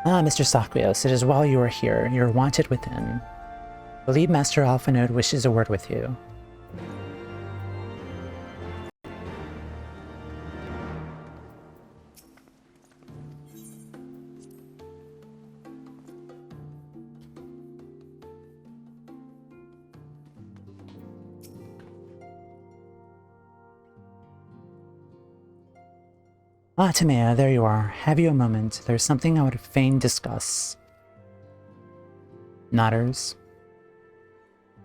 Ah, Mr. Saquios, it is while you are here. You are wanted within. Believe Master Alphanode wishes a word with you. Ah, Timea, there you are. Have you a moment? There's something I would fain discuss. Nodders.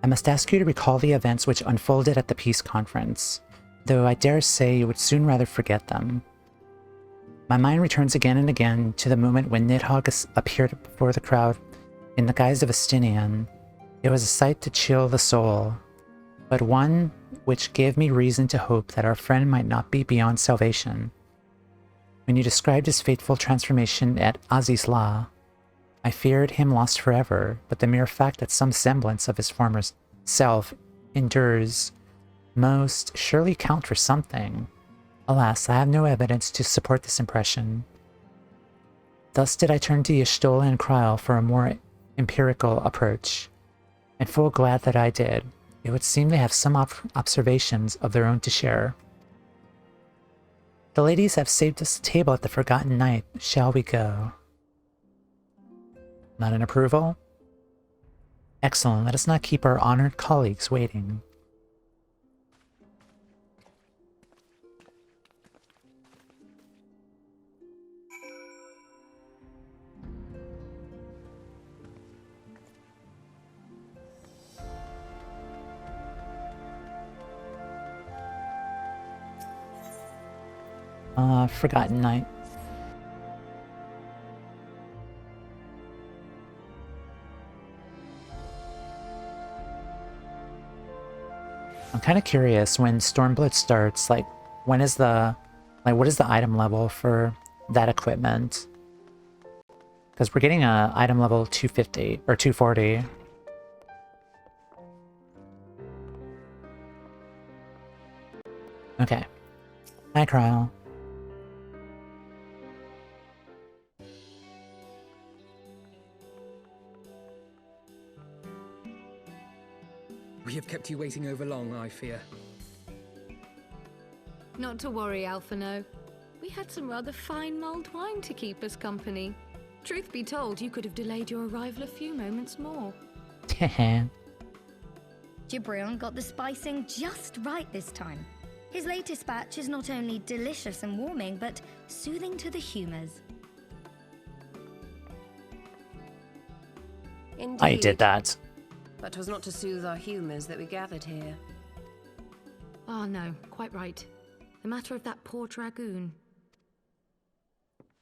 I must ask you to recall the events which unfolded at the peace conference, though I dare say you would soon rather forget them. My mind returns again and again to the moment when Nidhogg appeared before the crowd in the guise of Estinien. It was a sight to chill the soul, but one which gave me reason to hope that our friend might not be beyond salvation. When you described his fateful transformation at Azizla, I feared him lost forever, but the mere fact that some semblance of his former self endures most surely count for something. Alas, I have no evidence to support this impression. Thus did I turn to Y'shtola and Kryl for a more empirical approach, and full glad that I did. It would seem they have some observations of their own to share. The ladies have saved us a table at the Forgotten Night. Shall we go? Not an approval? Excellent. Let us not keep our honored colleagues waiting. Forgotten Night. I'm kind of curious when Stormblood starts, like, what is the item level for that equipment? Because we're getting a item level 250, or 240. Okay. Hi, Kryl. We have kept you waiting over long, I fear. Not to worry, Alphino. We had some rather fine mulled wine to keep us company. Truth be told, you could have delayed your arrival a few moments more. Gibrion got the spicing just right this time. His latest batch is not only delicious and warming, but soothing to the humours. Indeed. I did that. But 'twas not to soothe our humours that we gathered here. Ah, no, quite right. The matter of that poor dragoon.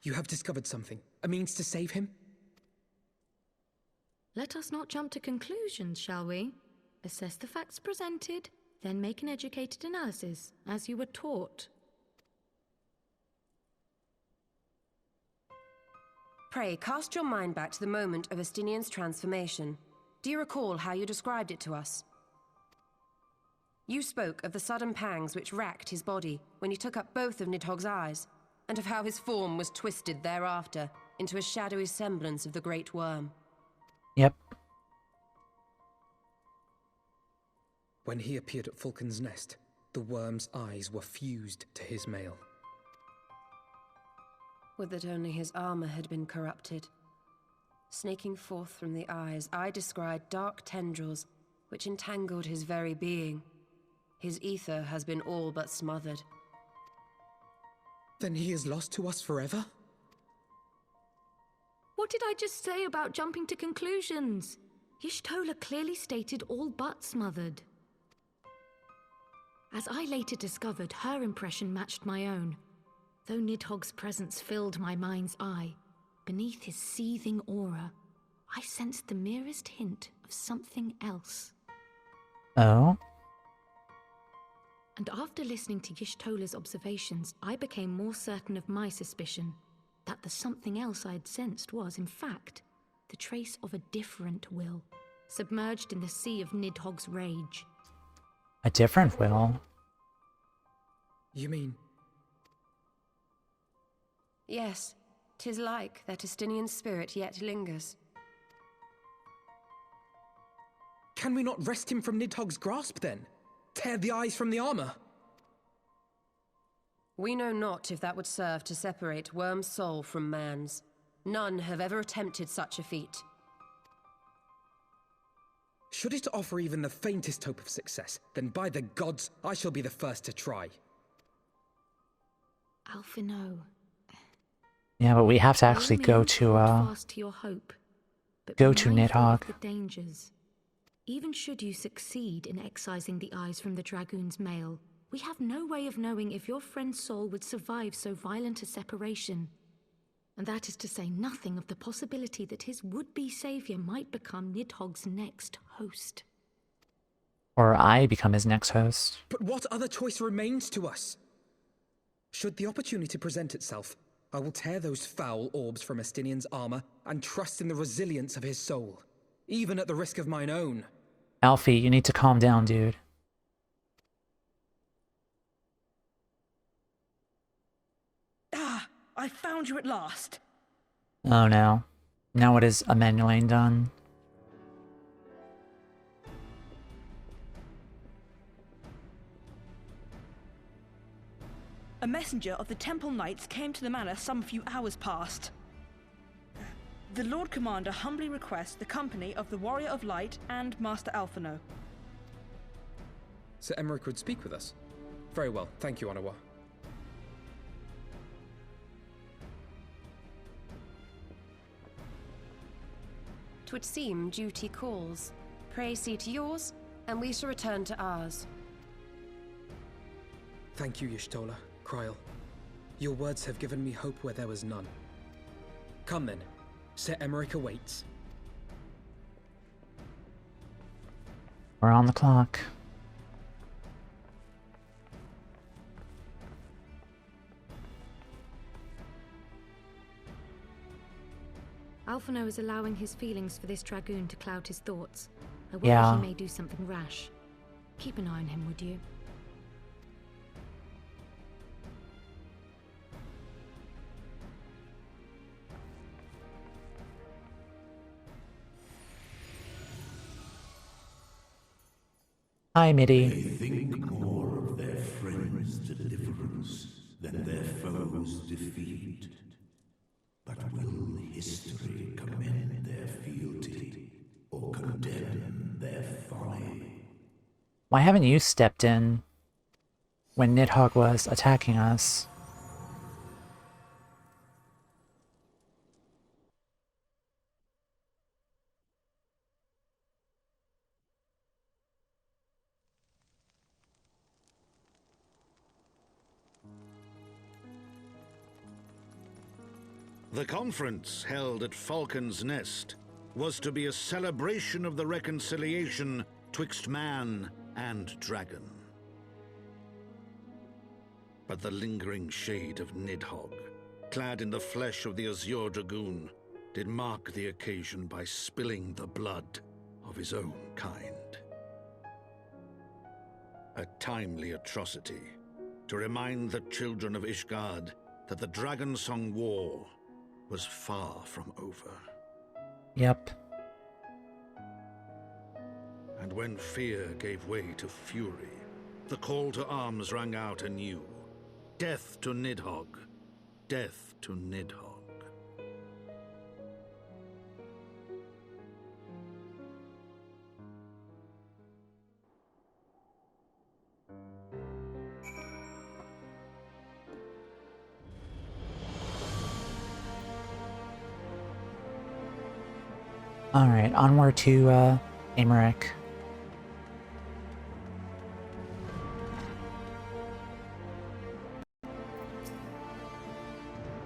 You have discovered something. A means to save him? Let us not jump to conclusions, shall we? Assess the facts presented, then make an educated analysis, as you were taught. Pray, cast your mind back to the moment of Estinien's transformation. Do you recall how you described it to us? You spoke of the sudden pangs which racked his body when he took up both of Nidhogg's eyes, and of how his form was twisted thereafter into a shadowy semblance of the Great Worm. Yep. When he appeared at Falcon's Nest, the worm's eyes were fused to his mail. Would that only his armor had been corrupted. Snaking forth from the eyes, I descried dark tendrils which entangled his very being. His ether has been all but smothered. Then he is lost to us forever? What did I just say about jumping to conclusions? Y'shtola clearly stated all but smothered. As I later discovered, her impression matched my own. Though Nidhogg's presence filled my mind's eye, beneath his seething aura, I sensed the merest hint of something else. Oh? And after listening to Y'shtola's observations, I became more certain of my suspicion that the something else I had sensed was, in fact, the trace of a different will, submerged in the sea of Nidhogg's rage. A different will? You mean... Yes, 'Tis like that Estinian spirit yet lingers. Can we not wrest him from Nidhogg's grasp, then? Tear the eyes from the armor? We know not if that would serve to separate Worm's soul from man's. None have ever attempted such a feat. Should it offer even the faintest hope of success, then by the gods, I shall be the first to try. Alphino. Yeah, but we have to actually By all go means, to, hold fast to your hope, but go be to mindful of Nidhogg. the dangers. Even should you succeed in excising the eyes from the Dragoon's mail, we have no way of knowing if your friend's soul would survive so violent a separation. And that is to say nothing of the possibility that his would-be savior might become Nidhogg's next host. Or I become his next host. But what other choice remains to us? Should the opportunity present itself, I will tear those foul orbs from Estinien's armor and trust in the resilience of his soul, even at the risk of mine own. Alfie, you need to calm down, dude. Ah, I found you at last. Oh no. Now what has Emmanuel done? A messenger of the Temple Knights came to the manor some few hours past. The Lord Commander humbly requests the company of the Warrior of Light and Master Alphino. Sir Emmerich would speak with us. Very well, thank you, Anawa. 'Twould seem duty calls. Pray see to yours, and we shall return to ours. Thank you, Y'shtola, Kryl. Your words have given me hope where there was none. Come then, Sir Emmerich awaits. We're on the clock. Alphino is allowing his feelings for this Dragoon to cloud his thoughts. I worry Yeah. he may do something rash. Keep an eye on him, would you? Hi, They Midi. think more of their friends' deliverance than their foes' defeat. But will history commend their fealty or condemn their folly? Why haven't you stepped in when Nidhogg was attacking us? The conference held at Falcon's Nest was to be a celebration of the reconciliation twixt man and dragon. But the lingering shade of Nidhogg, clad in the flesh of the Azure Dragoon, did mark the occasion by spilling the blood of his own kind. A timely atrocity to remind the children of Ishgard that the Dragonsong War was far from over. Yep. And when fear gave way to fury, the call to arms rang out anew. Death to Nidhogg. Death to Nidhogg. Alright, onward to, Emmerich.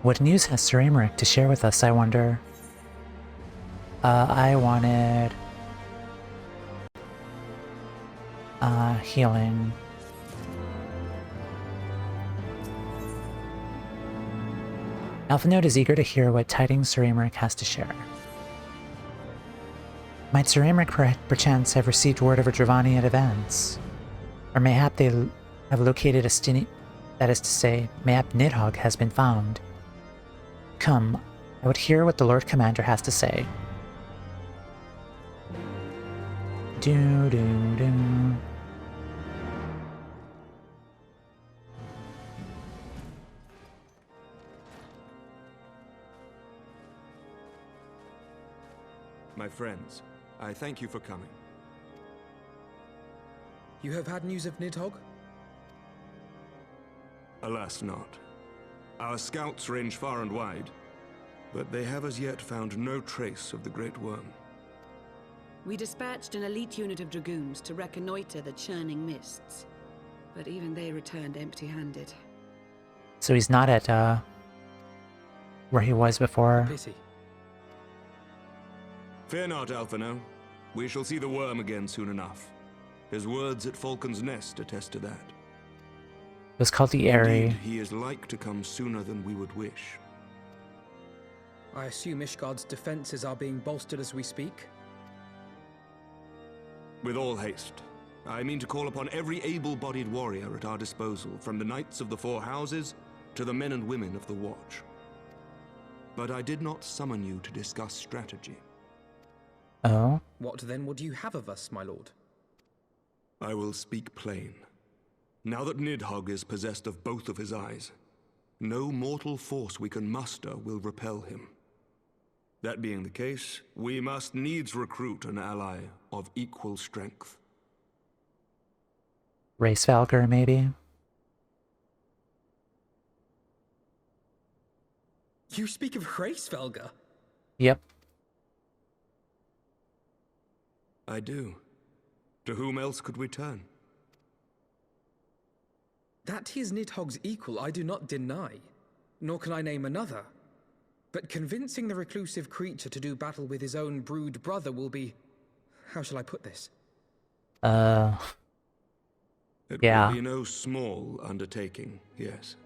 What news has Sir Emmerich to share with us, I wonder? I wanted... healing. Alphinote is eager to hear what tidings Sir Emmerich has to share. Might Sir Emmerich perchance have received word of a Dravanian advance? Or mayhap they have located Estinien, that is to say, mayhap Nidhogg has been found. Come, I would hear what the Lord Commander has to say. Do do do. My friends, I thank you for coming. You have had news of Nidhogg? Alas not. Our scouts range far and wide, but they have as yet found no trace of the Great Worm. We dispatched an elite unit of dragoons to reconnoiter the churning mists, but even they returned empty-handed. So he's not at, where he was before. Pity. Fear not, Alphino. We shall see the worm again soon enough. His words at Falcon's Nest attest to that. It was called the Airy. Indeed, he is like to come sooner than we would wish. I assume Ishgard's defenses are being bolstered as we speak? With all haste. I mean to call upon every able-bodied warrior at our disposal, from the Knights of the Four Houses to the men and women of the Watch. But I did not summon you to discuss strategy. Oh? What then would you have of us, my lord? I will speak plain. Now that Nidhogg is possessed of both of his eyes, no mortal force we can muster will repel him. That being the case, we must needs recruit an ally of equal strength. Hraesvelgr, maybe? You speak of Hraesvelgr? Yep. I do. To whom else could we turn? That he is Nidhogg's equal I do not deny, nor can I name another. But convincing the reclusive creature to do battle with his own brood brother will be... how shall I put this? It yeah. will be no small undertaking, yes.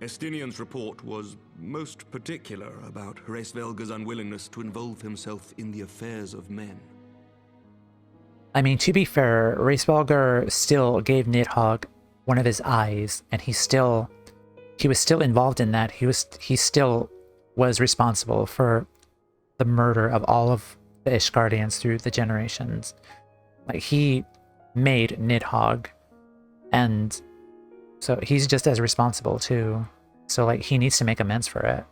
Estinien's report was most particular about Hraesvelgr's unwillingness to involve himself in the affairs of men. I mean, to be fair, Hraesvelgr still gave Nidhogg one of his eyes, and he was still involved in that. He still was responsible for the murder of all of the Ishgardians through the generations. Like, he made Nidhogg, and so he's just as responsible too. So, like, he needs to make amends for it.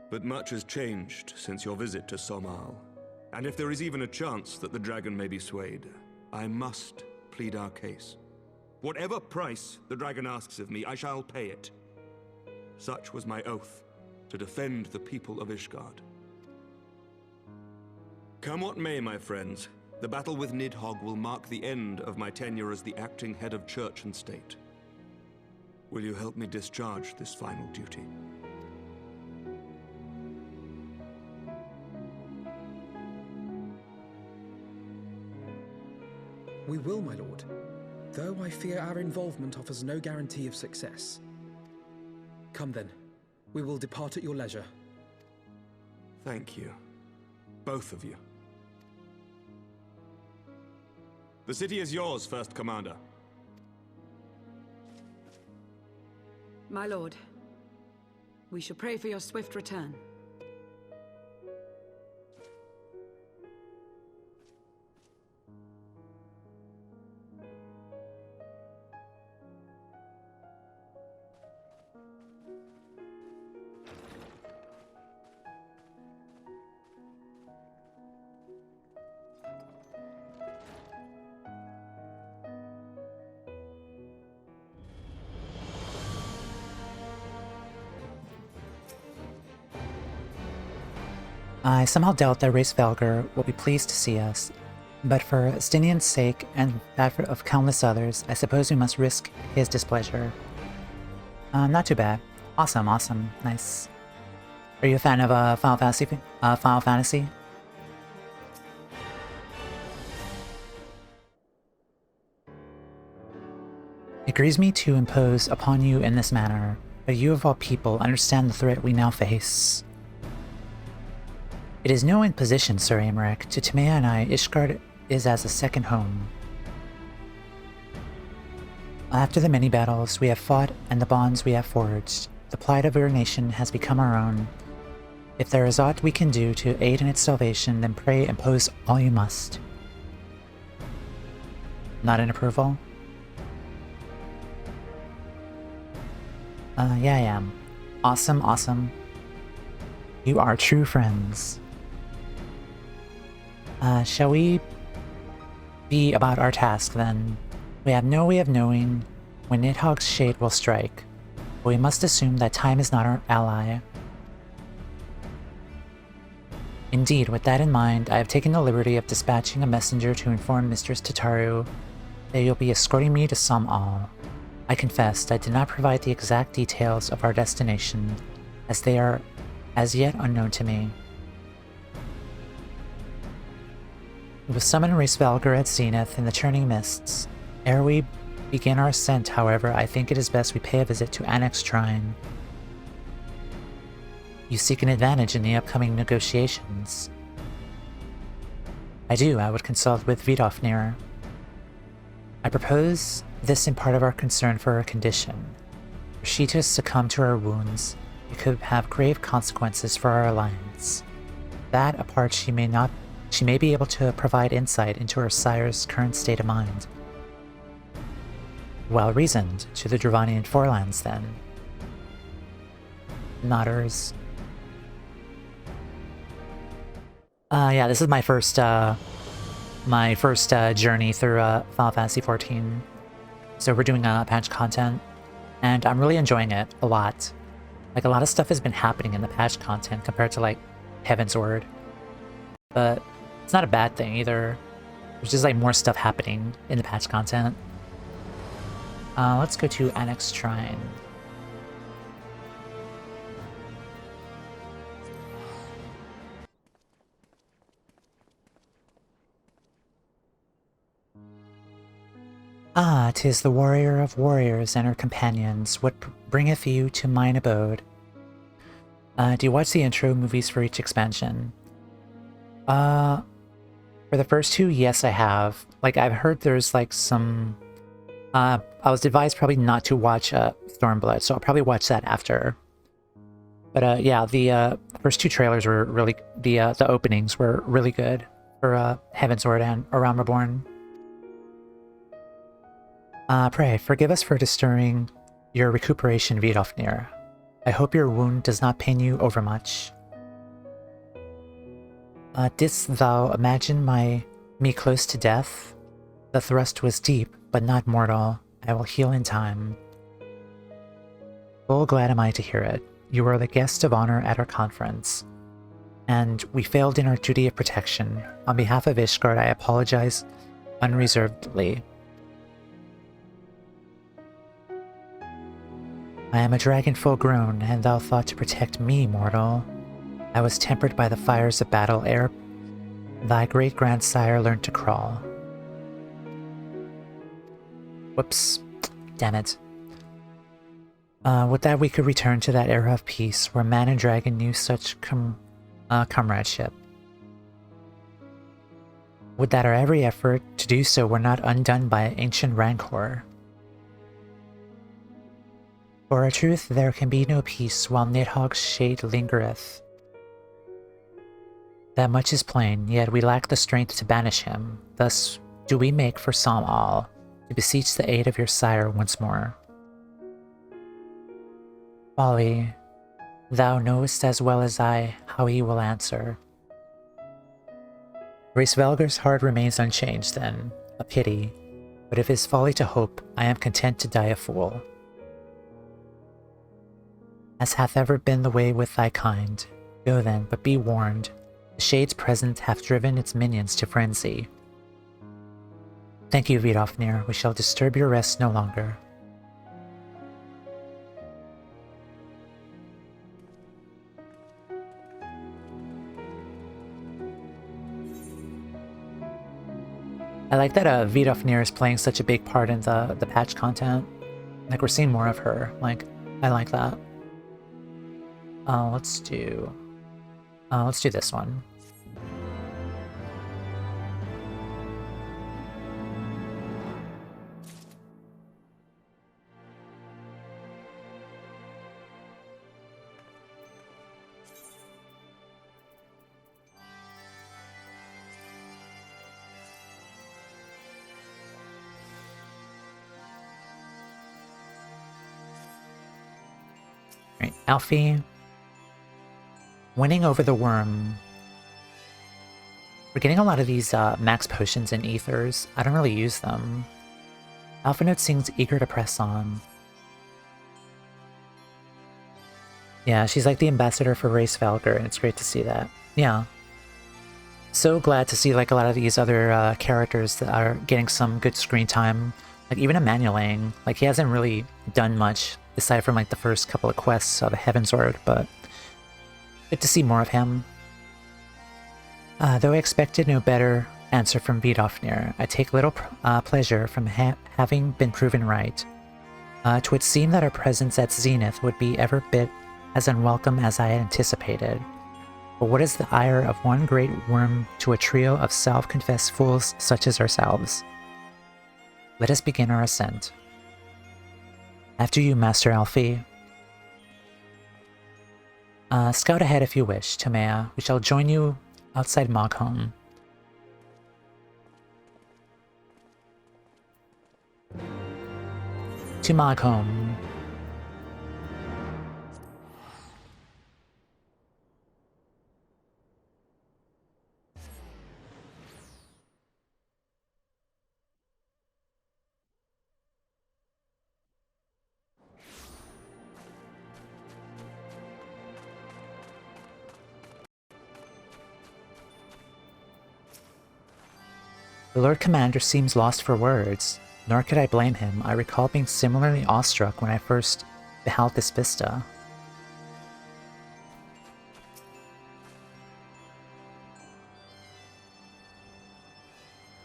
But much has changed since your visit to Somal. And if there is even a chance that the dragon may be swayed, I must plead our case. Whatever price the dragon asks of me, I shall pay it. Such was my oath, to defend the people of Ishgard. Come what may, my friends, the battle with Nidhogg will mark the end of my tenure as the acting head of church and state. Will you help me discharge this final duty? We will, my lord. Though I fear our involvement offers no guarantee of success. Come then. We will depart at your leisure. Thank you. Both of you. The city is yours, First Commander. My lord, we shall pray for your swift return. I somehow doubt that Hraesvelgr will be pleased to see us, but for Estinien's sake and that of countless others, I suppose we must risk his displeasure. Not too bad. Awesome, awesome, nice. Are you a fan of Final Fantasy? It grieves me to impose upon you in this manner, but you of all people understand the threat we now face. It is no imposition, Sir Aymeric. To Timea and I, Ishgard is as a second home. After the many battles we have fought and the bonds we have forged, the plight of your nation has become our own. If there is aught we can do to aid in its salvation, then pray impose all you must. Not in approval? Yeah, I am. Awesome, awesome. You are true friends. Shall we be about our task, then? We have no way of knowing when Nidhogg's shade will strike, but we must assume that time is not our ally. Indeed, with that in mind, I have taken the liberty of dispatching a messenger to inform Mistress Tataru that you'll be escorting me to Somal. I confessed I did not provide the exact details of our destination, as they are as yet unknown to me. We will summon Reisvelger at Zenith in the Churning Mists. Ere we begin our ascent, however, I think it is best we pay a visit to Annex Shrine. You seek an advantage in the upcoming negotiations. I do. I would consult with Vidofnir. I propose this in part of our concern for her condition. Were she to succumb to her wounds, it could have grave consequences for our alliance. That apart, she may be able to provide insight into her sire's current state of mind. Well reasoned. To the Dravanian Forelands, then. Nodders. Yeah, this is my first journey through Final Fantasy XIV. So we're doing patch content, and I'm really enjoying it a lot. Like, a lot of stuff has been happening in the patch content compared to, like, Heavensward. But it's not a bad thing either. There's just, like, more stuff happening in the patch content. Let's go to Annex Shrine. Ah, 'tis the warrior of warriors and her companions. What bringeth you to mine abode? Do you watch the intro movies for each expansion? For the first two, yes, I have. Like, I've heard there's, like, some... I was advised probably not to watch Stormblood, so I'll probably watch that after. But, yeah, the first two trailers were really... The openings were really good for Heavensward and A Realm Reborn. Pray, forgive us for disturbing your recuperation, Vidofnir. I hope your wound does not pain you overmuch. Didst thou imagine me close to death? The thrust was deep, but not mortal. I will heal in time. Full glad am I to hear it. You were the guest of honor at our conference, and we failed in our duty of protection. On behalf of Ishgard, I apologize unreservedly. I am a dragon full grown, and thou thought to protect me, mortal. I was tempered by the fires of battle ere thy great-grandsire learned to crawl. Whoops. Damn it. Would that we could return to that era of peace, where man and dragon knew such comradeship. Would that our every effort to do so were not undone by ancient rancor. For a truth, there can be no peace while Nidhogg's shade lingereth. That much is plain, yet we lack the strength to banish him. Thus do we make for Somal, to beseech the aid of your sire once more. Folly, thou knowest as well as I how he will answer. Reisvelger's heart remains unchanged then, a pity, but if his folly to hope, I am content to die a fool. As hath ever been the way with thy kind. Go then, but be warned. The shade's presence hath driven its minions to frenzy. Thank you, Vidofnir. We shall disturb your rest no longer. I like that Vidofnir is playing such a big part in the patch content. Like, we're seeing more of her. Like, I like that. Let's do this one. Right, Alfie. Winning over the worm. We're getting a lot of these max potions and ethers. I don't really use them. Alpha Note seems eager to press on. Yeah, she's like the ambassador for Race Valkyr, and it's great to see that. Yeah. So glad to see like a lot of these other characters that are getting some good screen time. Like even Emmanueling, like he hasn't really done much aside from like the first couple of quests of the Heavensward, but good to see more of him. Though I expected no better answer from Vidofnir, I take little pleasure from having been proven right. 'Twould seem that our presence at Zenith would be every bit as unwelcome as I had anticipated. But what is the ire of one great worm to a trio of self-confessed fools such as ourselves? Let us begin our ascent. After you, Master Alfie. Scout ahead if you wish, Tomea. We shall join you outside Mogholm. To Mogholm. The Lord Commander seems lost for words, nor could I blame him. I recall being similarly awestruck when I first beheld this vista.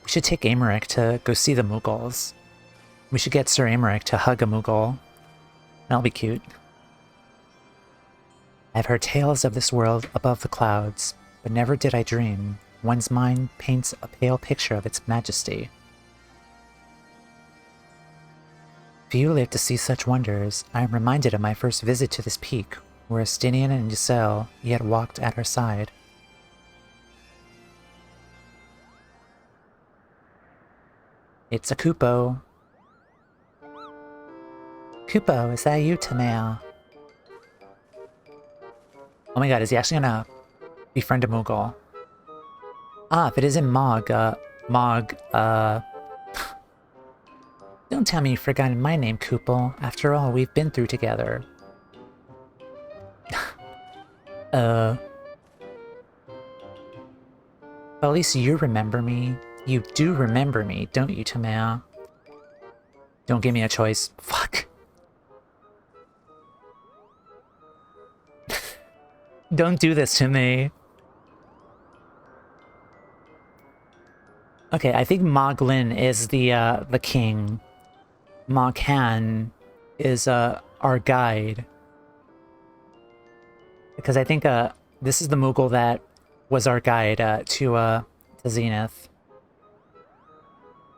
We should take Aymeric to go see the Mughals. We should get Sir Aymeric to hug a Mughal. That'll be cute. I've heard tales of this world above the clouds, but never did I dream. One's mind paints a pale picture of its majesty. Few live to see such wonders. I am reminded of my first visit to this peak, where Estinien and Giselle yet walked at our side. It's a Kupo. Kupo, is that you, Tomea? Oh my god, is he actually gonna befriend a Mughal? Ah, if it isn't don't tell me you've forgotten my name, Kupo. After all, we've been through together. But at least you remember me. You do remember me, don't you, Tomea? Don't give me a choice. Fuck. Don't do this to me. Okay, I think Moglin is the king. Moghan is our guide. Because I think this is the Mughal that was our guide to Zenith.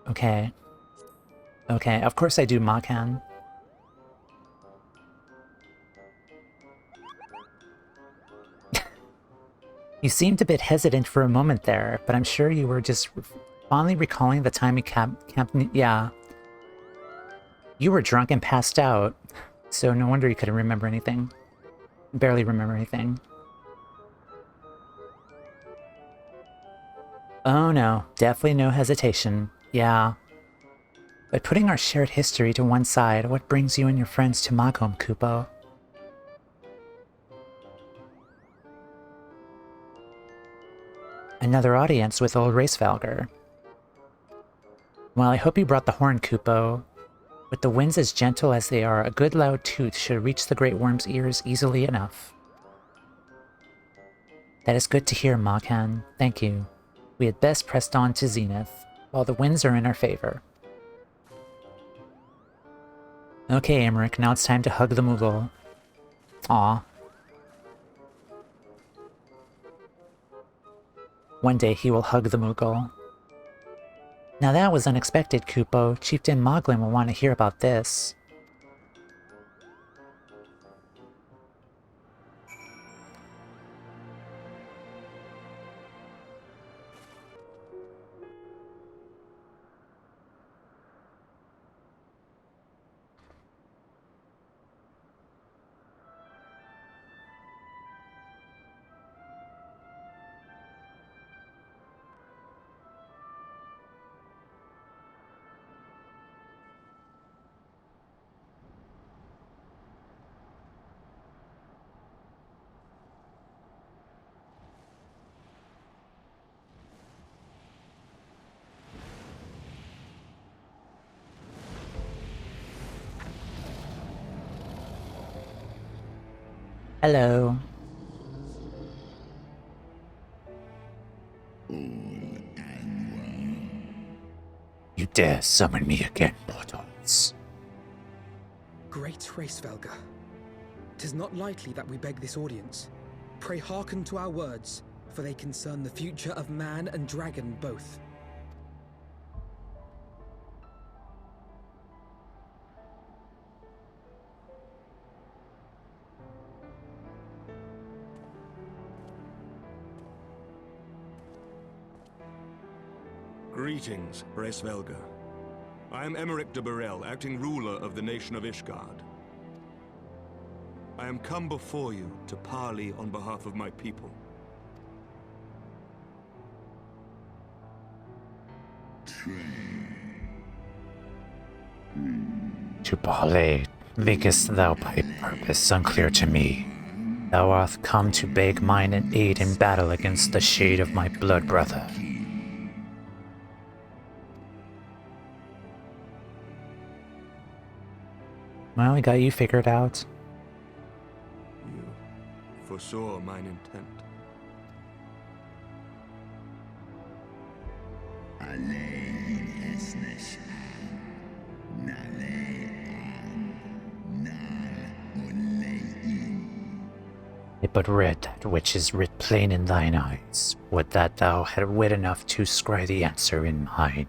Okay. Okay, of course I do, Moghan. You seemed a bit hesitant for a moment there, but I'm sure you were just fondly recalling the time we camped. Yeah. You were drunk and passed out, so no wonder you couldn't remember anything. Barely remember anything. Oh no, definitely no hesitation. Yeah. But putting our shared history to one side, what brings you and your friends to Mogholm, Kupo? Another audience with old Race Valkyr. Well, I hope you brought the horn, Kupo. With the winds as gentle as they are, a good loud toot should reach the Great Worm's ears easily enough. That is good to hear, Moghan. Thank you. We had best pressed on to Zenith, while the winds are in our favor. Okay, Aymeric, now it's time to hug the Mughal. Aw. One day he will hug the Mughal. Now that was unexpected, Kupo. Chieftain Moglin will want to hear about this. Hello. You dare summon me again, mortals? Great Hraesvelga, 'tis not lightly that we beg this audience. Pray hearken to our words, for they concern the future of man and dragon both. Greetings, Hraesvelga. I am Emmerich de Burrell, acting ruler of the nation of Ishgard. I am come before you to parley on behalf of my people. To parley, thinkest thou by purpose unclear to me? Thou art come to beg mine and aid in battle against the shade of my blood brother. Well, we got you figured out. You foresaw mine intent. It but read that which is writ plain in thine eyes. Would that thou had wit enough to scry the answer in mine.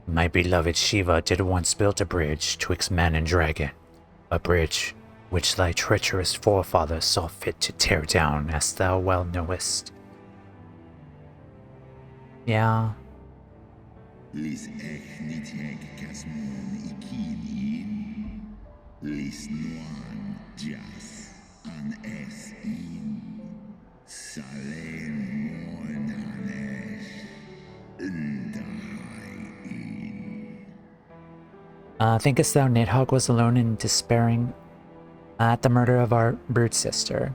My beloved Shiva did once build a bridge twixt man and dragon, a bridge which thy treacherous forefather saw fit to tear down, as thou well knowest. Yeah. Thinkest thou Nidhogg was alone in despairing at the murder of our brood sister?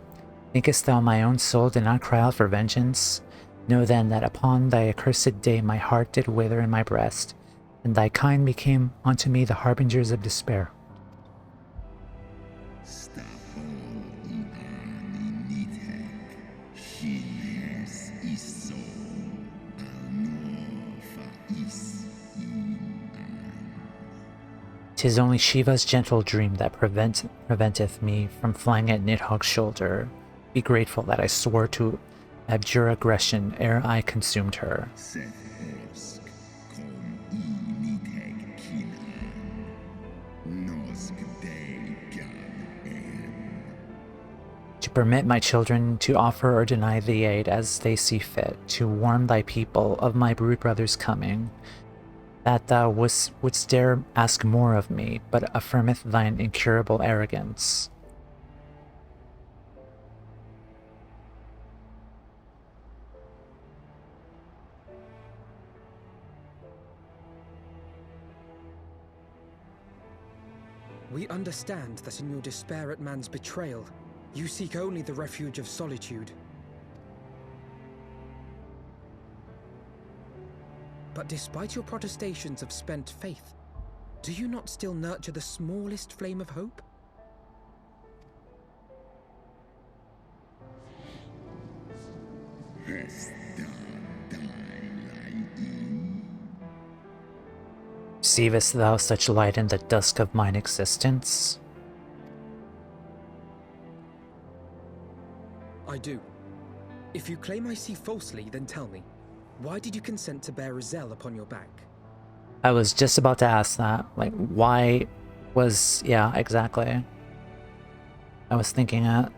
Thinkest thou my own soul did not cry out for vengeance? Know then that upon thy accursed day my heart did wither in my breast, and thy kind became unto me the harbingers of despair. Tis only Shiva's gentle dream that preventeth me from flying at Nidhogg's shoulder. Be grateful that I swore to abjure aggression ere I consumed her. To permit my children to offer or deny thee aid as they see fit, to warn thy people of my brood brother's coming, that thou wouldst dare ask more of me, but affirmeth thine incurable arrogance. We understand that in your despair at man's betrayal, you seek only the refuge of solitude. But despite your protestations of spent faith, do you not still nurture the smallest flame of hope? Perceivest thou such light in the dusk of mine existence? I do. If you claim I see falsely, then tell me, why did you consent to bear Rizel upon your back? I was just about to ask that. Like, why was... yeah, exactly. I was thinking that.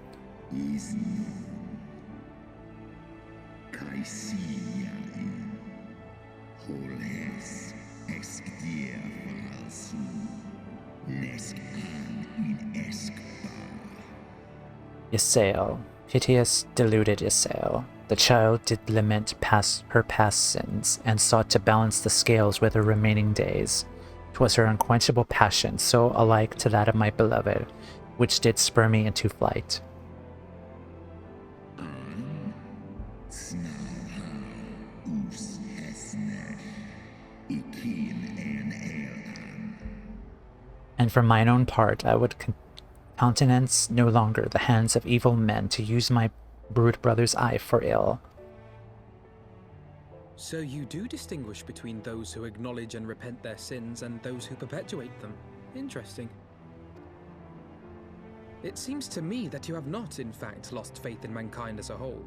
Ysael, piteous, deluded Ysael. The child did lament her past sins, and sought to balance the scales with her remaining days. 'Twas her unquenchable passion, so alike to that of my beloved, which did spur me into flight. And for mine own part, I would countenance no longer the hands of evil men to use my brood brother's eye for ill. So you do distinguish between those who acknowledge and repent their sins and those who perpetuate them. Interesting. It seems to me that you have not, in fact, lost faith in mankind as a whole.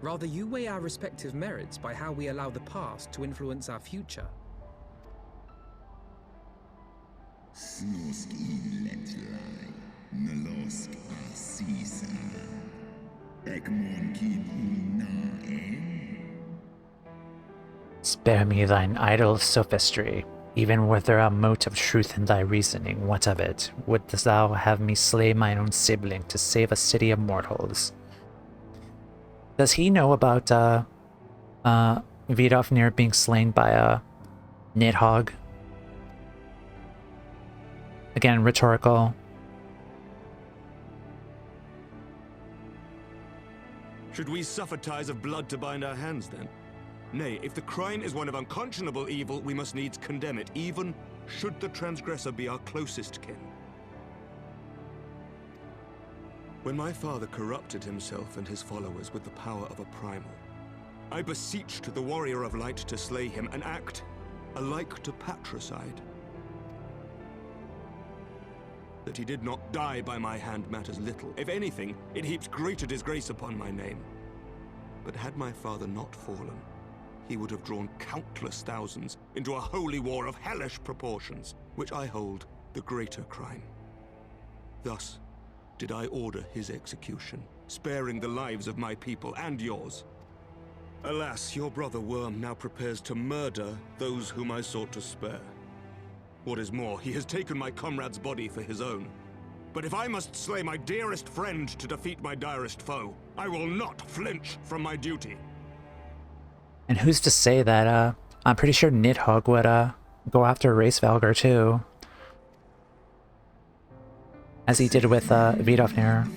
Rather, you weigh our respective merits by how we allow the past to influence our future. Spare me thine idle sophistry. Even were there a mote of truth in thy reasoning, what of it? Wouldst thou have me slay mine own sibling to save a city of mortals? Does he know about Vidofnir being slain by a Nidhogg? Again, rhetorical. Should we suffer ties of blood to bind our hands, then? Nay, if the crime is one of unconscionable evil, we must needs condemn it, even should the transgressor be our closest kin. When my father corrupted himself and his followers with the power of a primal, I beseeched the Warrior of Light to slay him, an act alike to patricide. That he did not die by my hand matters little. If anything, it heaps greater disgrace upon my name. But had my father not fallen, he would have drawn countless thousands into a holy war of hellish proportions, which I hold the greater crime. Thus did I order his execution, sparing the lives of my people and yours. Alas, your brother Worm now prepares to murder those whom I sought to spare. What is more, he has taken my comrade's body for his own. But if I must slay my dearest friend to defeat my direst foe, I will not flinch from my duty. And who's to say that, I'm pretty sure Nidhogg would, go after Race Valgar too. As he did with, Vidofnir.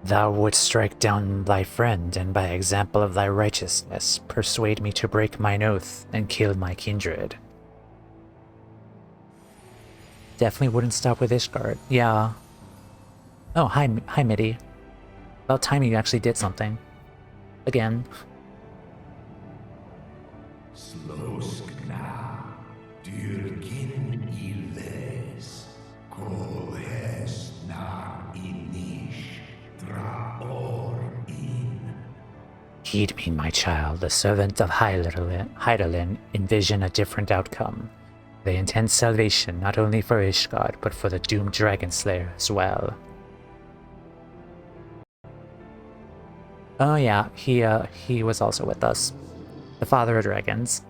Thou wouldst strike down thy friend, and by example of thy righteousness, persuade me to break mine oath and kill my kindred. Definitely wouldn't stop with Ishgard. Yeah. Oh, hi Midi. About time you actually did something. Again. Sloskna, dyrkin illes, kolhes na inish, draor in. Heed me, my child. The servant of Hydaelyn envision a different outcome. They intend salvation not only for Ishgard, but for the doomed dragon slayer as well. Oh yeah, he was also with us. The father of dragons.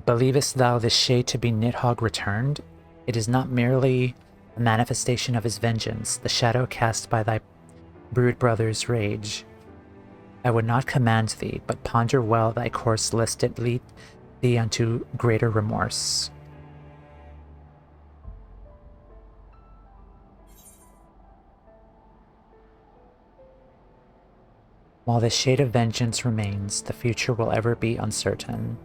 Believest thou this shade to be Nidhogg returned? It is not merely a manifestation of his vengeance, the shadow cast by thy brood brother's rage. I would not command thee, but ponder well thy course, lest it lead thee unto greater remorse. While the shade of vengeance remains, the future will ever be uncertain.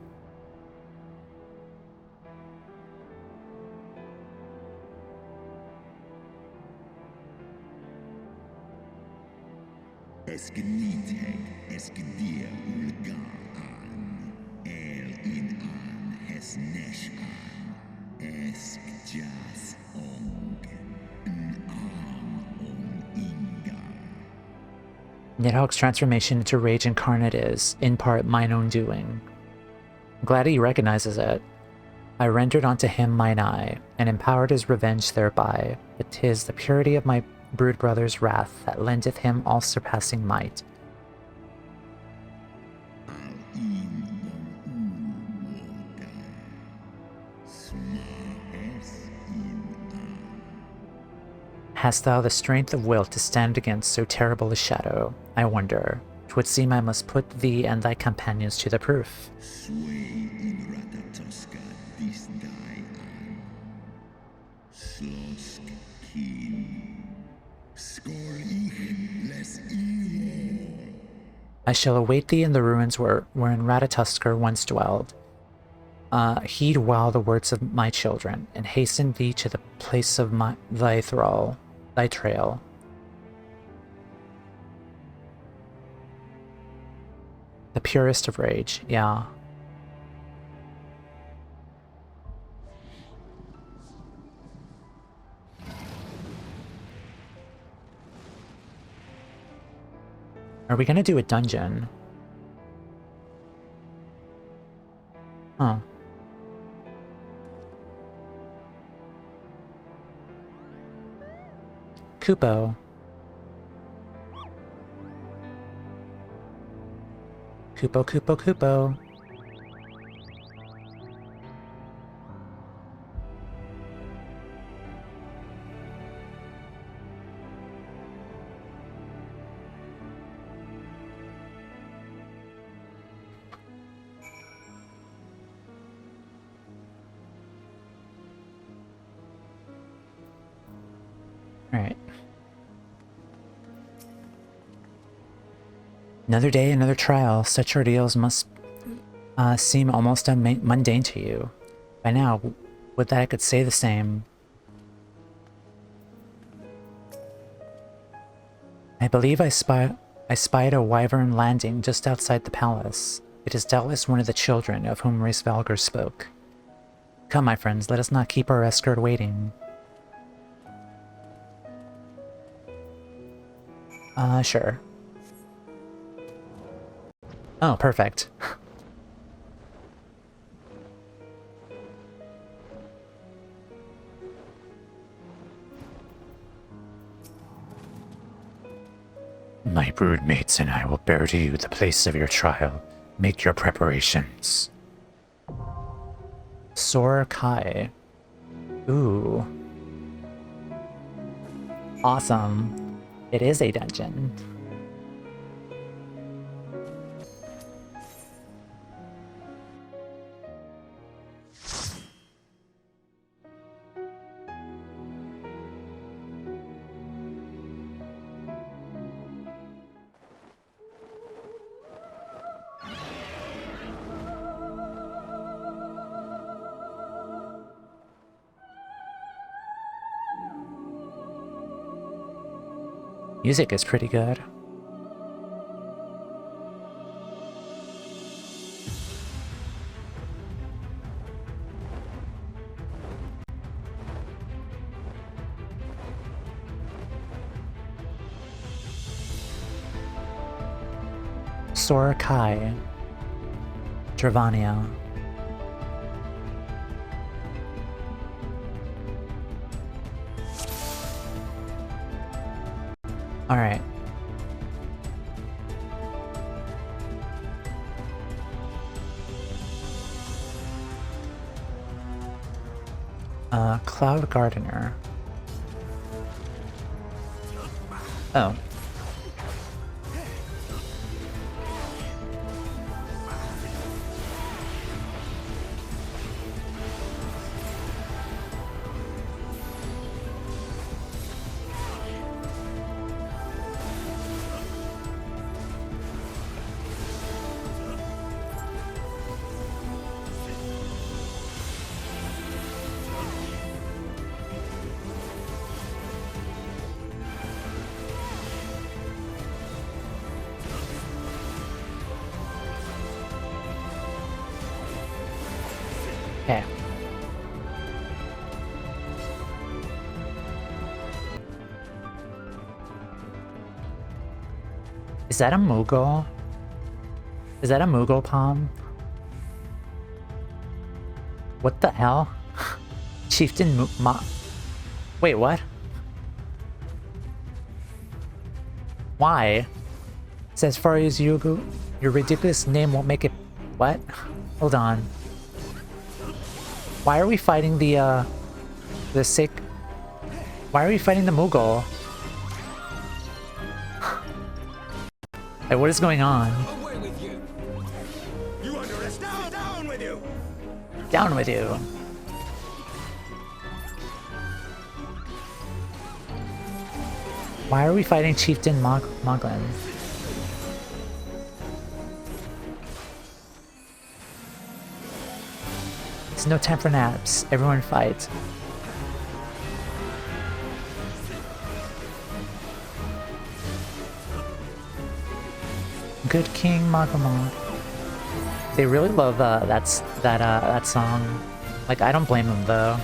Nidhogg's transformation into Rage Incarnate is, in part, mine own doing. I'm glad he recognizes it. I rendered unto him mine eye, and empowered his revenge thereby, but 'tis the purity of my brood brother's wrath that lendeth him all-surpassing might. Hast thou the strength of will to stand against so terrible a shadow? I wonder. 'Twere 'twould seem I must put thee and thy companions to the proof. Sway in Ratatoska this die an. Slosk kin. Skor ich les imo. I shall await thee in the ruins wherein Ratatoskr once dwelled. Heed well the words of my children, and hasten thee to the place of thy trail. The purest of rage, yeah. Are we gonna do a dungeon? Huh. Kupo. Kupo, Kupo, Kupo. Alright. Another day, another trial. Such ordeals must seem almost mundane to you. By now, would that I could say the same. I believe I spied a wyvern landing just outside the palace. It is doubtless one of the children of whom Reisvalgar spoke. Come, my friends, let us not keep our escort waiting. Sure. Oh, perfect. My broodmates and I will bear to you the place of your trial. Make your preparations. Sor Kai. Ooh. Awesome. It is a dungeon. Music is pretty good. Sora Kai. Dravania. Alright. Cloud Gardener. Oh. Okay. Is that a Moogle? Is that a Moogle palm? What the hell? Chieftain Wait, what? Why? It says, as far as you go, your ridiculous name won't make it... What? Hold on. Why are we fighting the sick... Why are we fighting the Moogle? Hey, what is going on? Away with you! You under arrest! Down with you! Down with you. Why are we fighting Chieftain Moglin? It's no time for naps. Everyone fight. Good King Magamon. They really love that song. Like, I don't blame them though.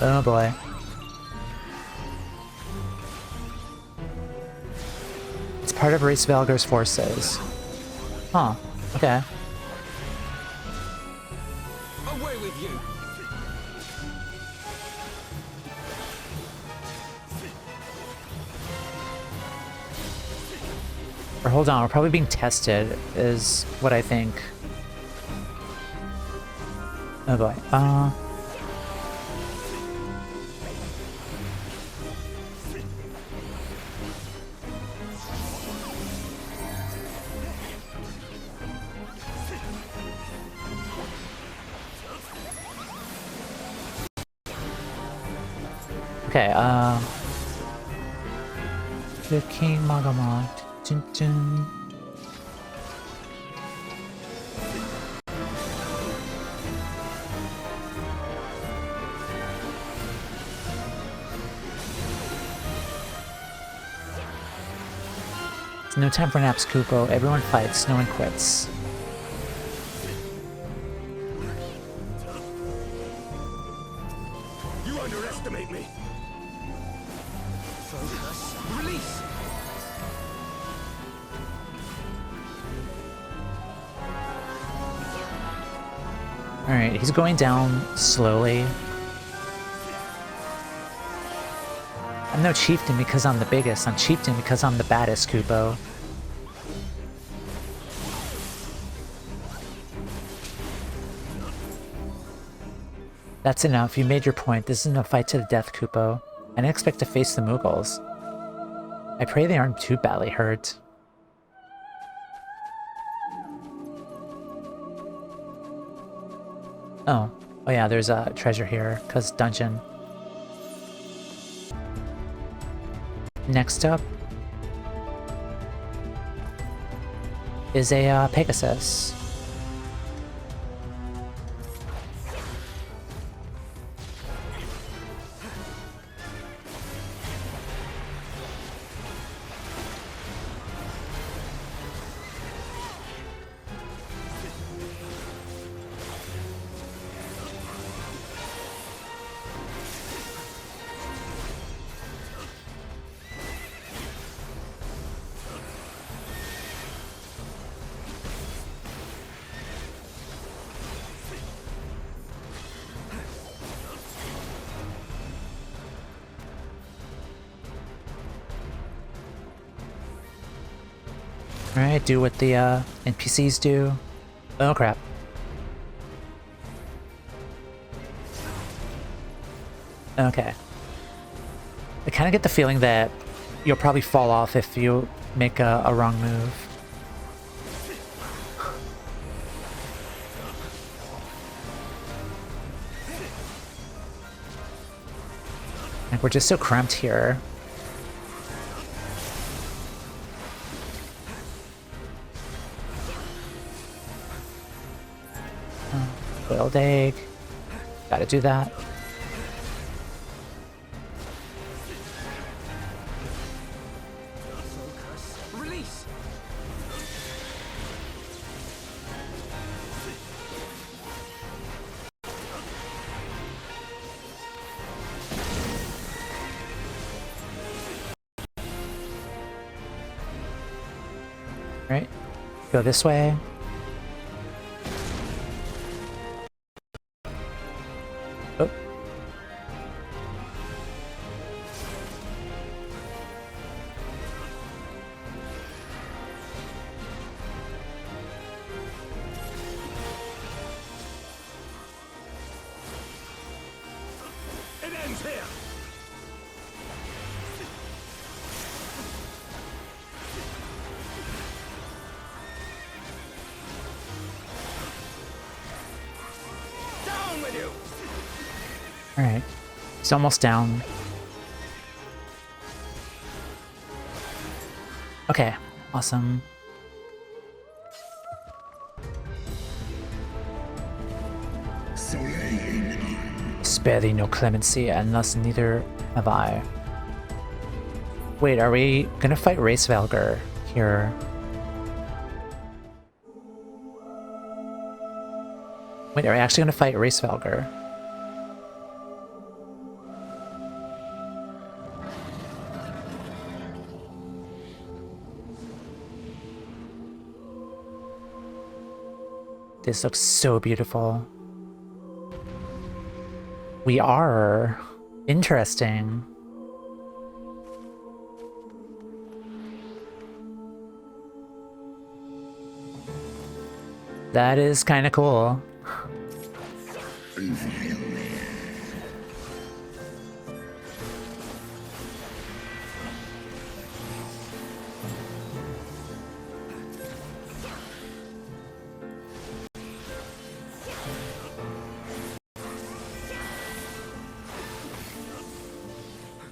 Oh boy. It's part of Race Valgar's forces. Huh. Okay. Away with you! Or hold on, we're probably being tested, is what I think. Oh boy. Okay, the King Magamon. Dun, dun. It's no time for naps, Kupo. Everyone fights, no one quits. You underestimate me! Focus. Release! Alright, he's going down slowly. I'm no chieftain because I'm the biggest. I'm chieftain because I'm the baddest, Kupo. That's enough. You made your point. This isn't a fight to the death, Kupo. I didn't expect to face the Mughals. I pray they aren't too badly hurt. Oh yeah, there's a treasure here, cause dungeon. Next up is a Pegasus. Alright, do what the NPCs do. Oh crap. Okay. I kind of get the feeling that you'll probably fall off if you make a wrong move. Like, we're just so cramped here. Boiled egg. Gotta do that. Release! Right? Go this way. Oh. Alright. He's almost down. Okay, awesome. Spare thee no clemency, and thus neither have I. Wait, are we gonna fight Racevalgar here? Wait, are we actually gonna fight Racevalgar? This looks so beautiful. We are. Interesting. That is kind of cool.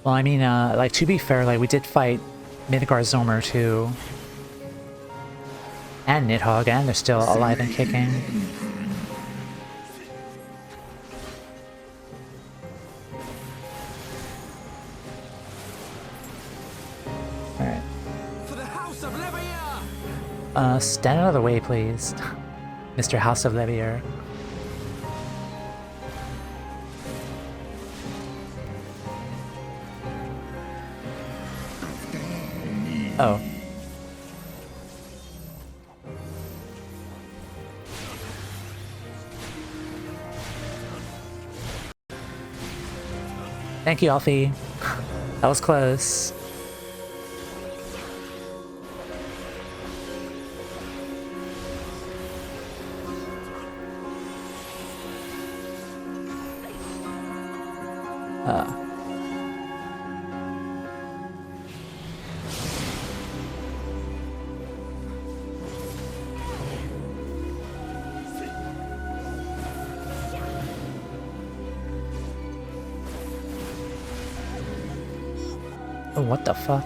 Well, I mean, like, to be fair, like, we did fight Midgar Zomer too. And Nidhogg, and they're still alive and kicking. Alright. Stand out of the way, please. Mr. House of Levier. Oh. Thank you, Alfie. That was close. Oh, what the fuck?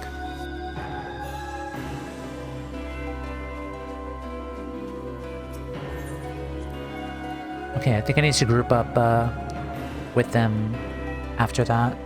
Okay, I think I need to group up with them after that.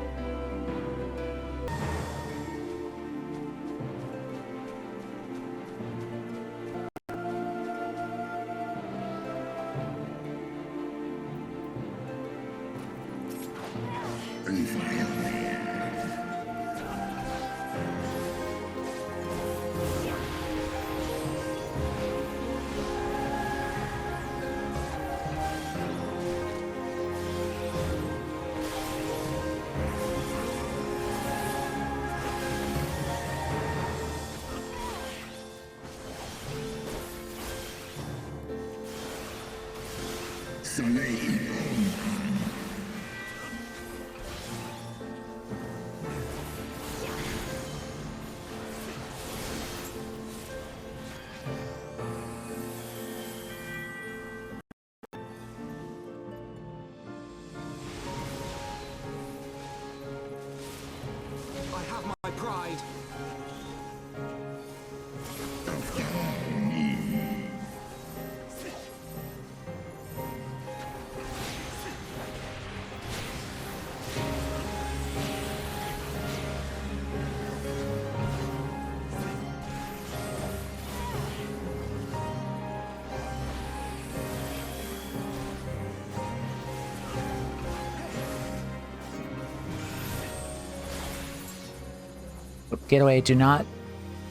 Get away, do not.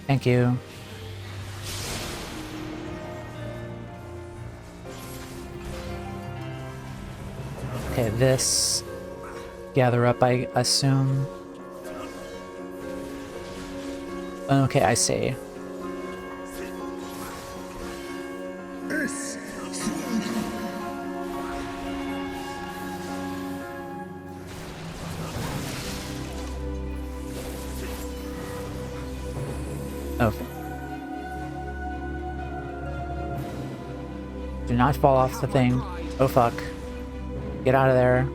Thank you. Okay, this. Gather up, I assume. Okay, I see. Oh. Do not fall off the thing. Oh fuck. Get out of there.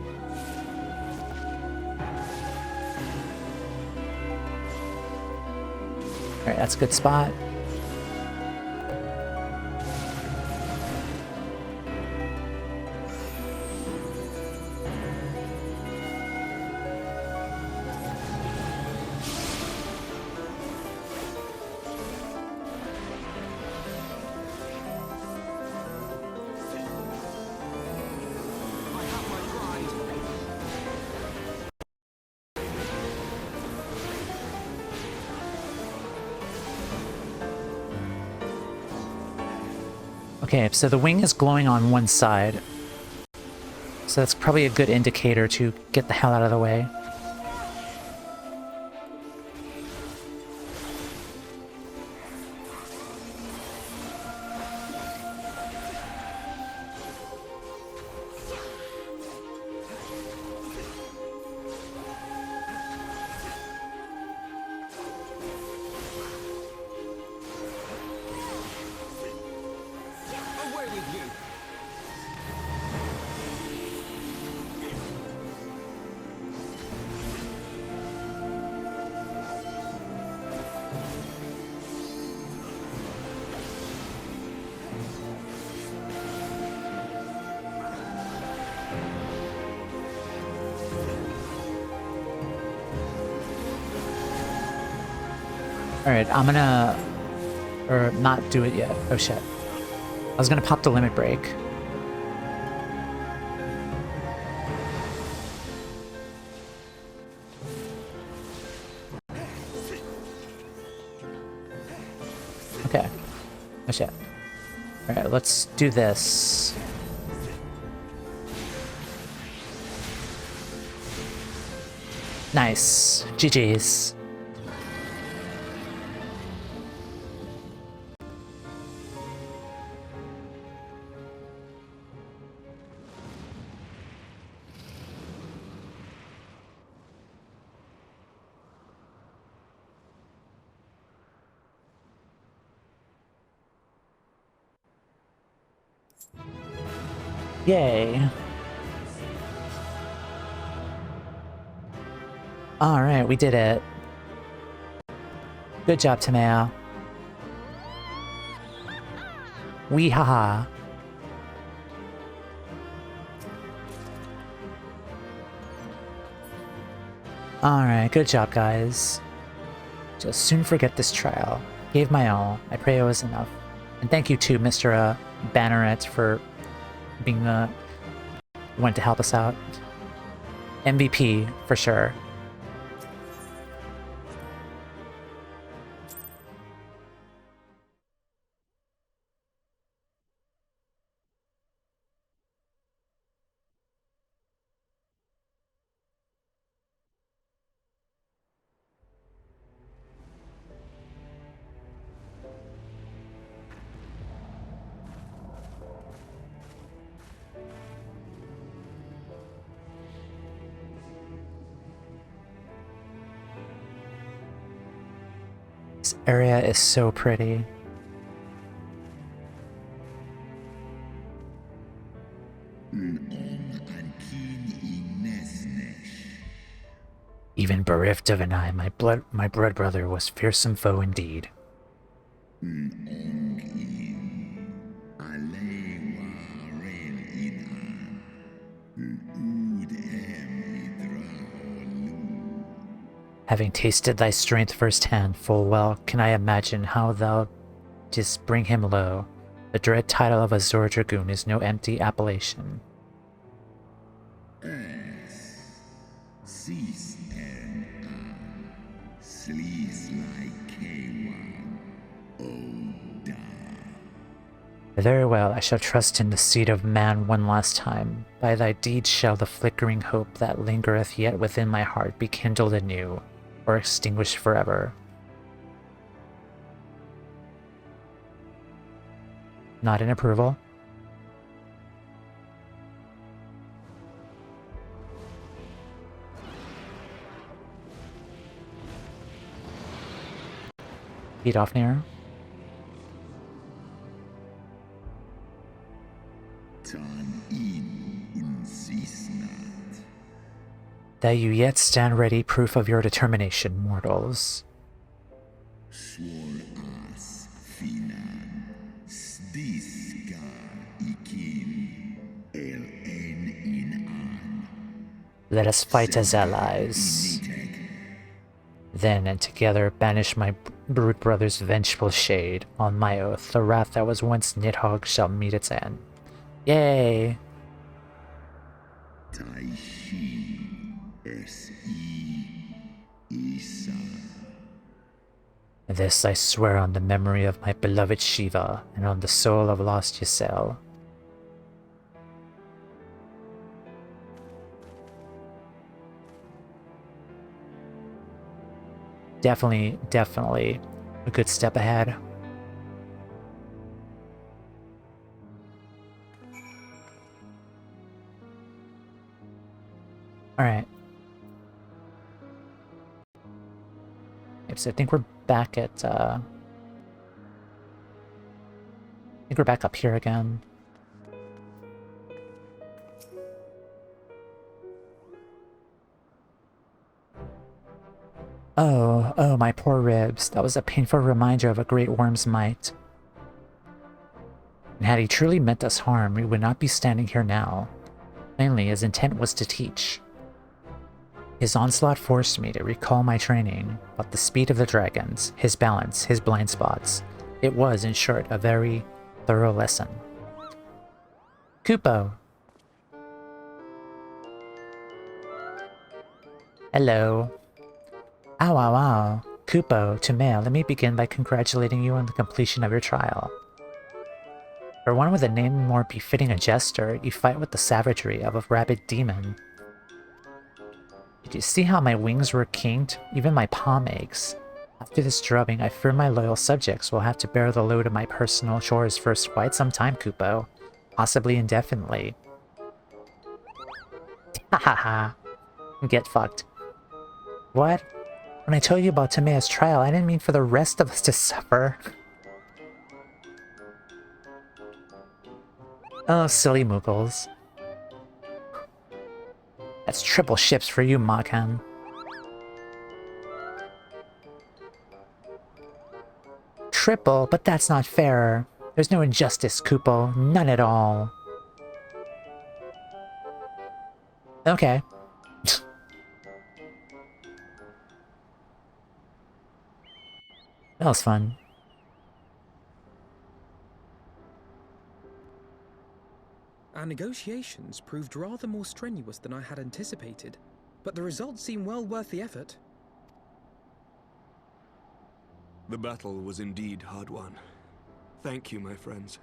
Alright, that's a good spot. Okay, so the wing is glowing on one side. So that's probably a good indicator to get the hell out of the way. Alright, I'm gonna... or not do it yet. Oh shit. I was gonna pop the limit break. Okay. Oh shit. Alright, let's do this. Nice. GG's. Yay. Alright, we did it. Good job, Tameo. Wee haha. Alright, good job, guys. Just soon forget this trial. Gave my all. I pray it was enough. And thank you to Mr. Banneret for being the one to help us out. MVP, for sure. This area is so pretty. Even bereft of an eye, my blood brother was fearsome foe indeed. Having tasted thy strength firsthand, full well can I imagine how thou didst bring him low. The dread title of Azure Dragoon is no empty appellation. Very well, I shall trust in the seed of man one last time. By thy deeds shall the flickering hope that lingereth yet within my heart be kindled anew, or extinguished forever. Not in approval. Feed off near. Turn in. Unsisnat. That you yet stand ready, proof of your determination, mortals. Swor as finan. Stiskar ikin. El en in an. Let us fight as allies. Then and together banish my brute brother's vengeful shade. On my oath, the wrath that was once Nidhogg shall meet its end. Yay! Taishi. S-E. Isa. This I swear on the memory of my beloved Shiva and on the soul of lost Ysel. Definitely a good step ahead. Alright. Yep, so I think we're back at, I think we're back up here again. Oh, my poor ribs. That was a painful reminder of a great worm's might. And had he truly meant us harm, we would not be standing here now. Plainly, his intent was to teach. His onslaught forced me to recall my training, but the speed of the dragons, his balance, his blind spots. It was, in short, a very thorough lesson. Kupo! Hello. Ow, ow, ow. Kupo, Tumea, let me begin by congratulating you on the completion of your trial. For one with a name more befitting a jester, you fight with the savagery of a rabid demon. Did you see how my wings were kinked? Even my palm aches. After this drubbing, I fear my loyal subjects will have to bear the load of my personal chores for quite some time, Kupo. Possibly indefinitely. Ha ha ha. Get fucked. What? When I told you about Tamea's trial, I didn't mean for the rest of us to suffer. Oh, silly Moogles. That's triple ships for you, Maghan. Triple? But that's not fair. There's no injustice, Kupo. None at all. Okay. That was fun. Our negotiations proved rather more strenuous than I had anticipated, but the results seem well worth the effort. The battle was indeed hard won. Thank you, my friends.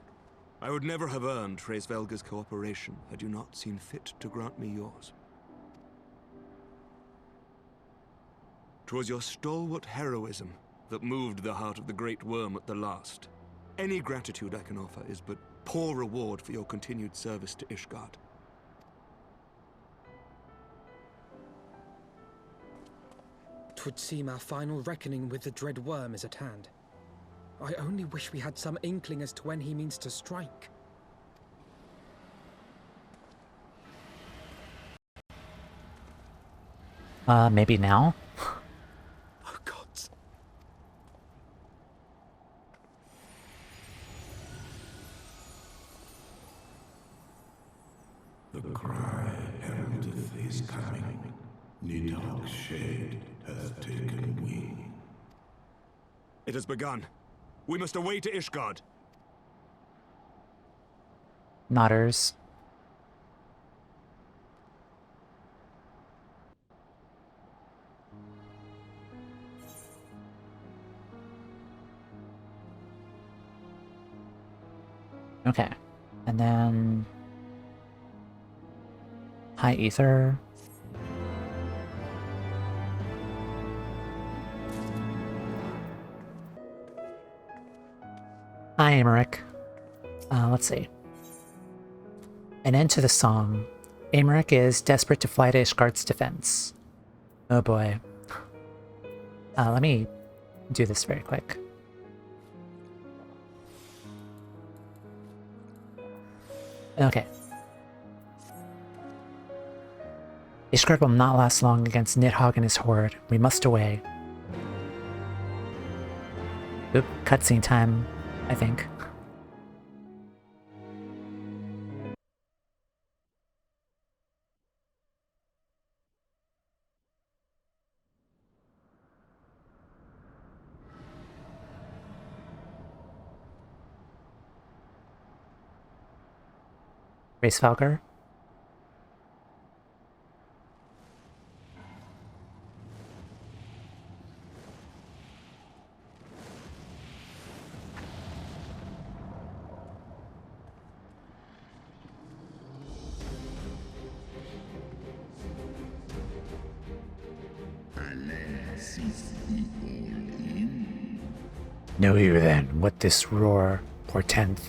I would never have earned Hraesvelga's cooperation had you not seen fit to grant me yours. 'Twas your stalwart heroism that moved the heart of the Great Worm at the last. Any gratitude I can offer is but poor reward for your continued service to Ishgard. Twould seem our final reckoning with the dread worm is at hand. I only wish we had some inkling as to when he means to strike. Maybe now? Oh, gods. The cry heraldeth his coming. Nidhogg's shade hath taken wing. It has begun. We must away to Ishgard. Nodders. Okay. And then... High Ether. Hi, Amaric. Let's see. An end to the song. Amaric is desperate to fly to Ishgard's defense. Oh boy. Let me do this very quick. Okay. Ishgard will not last long against Nidhogg and his horde. We must away. Oop, cutscene time, I think. Race Falcor? Know you then what this roar portends?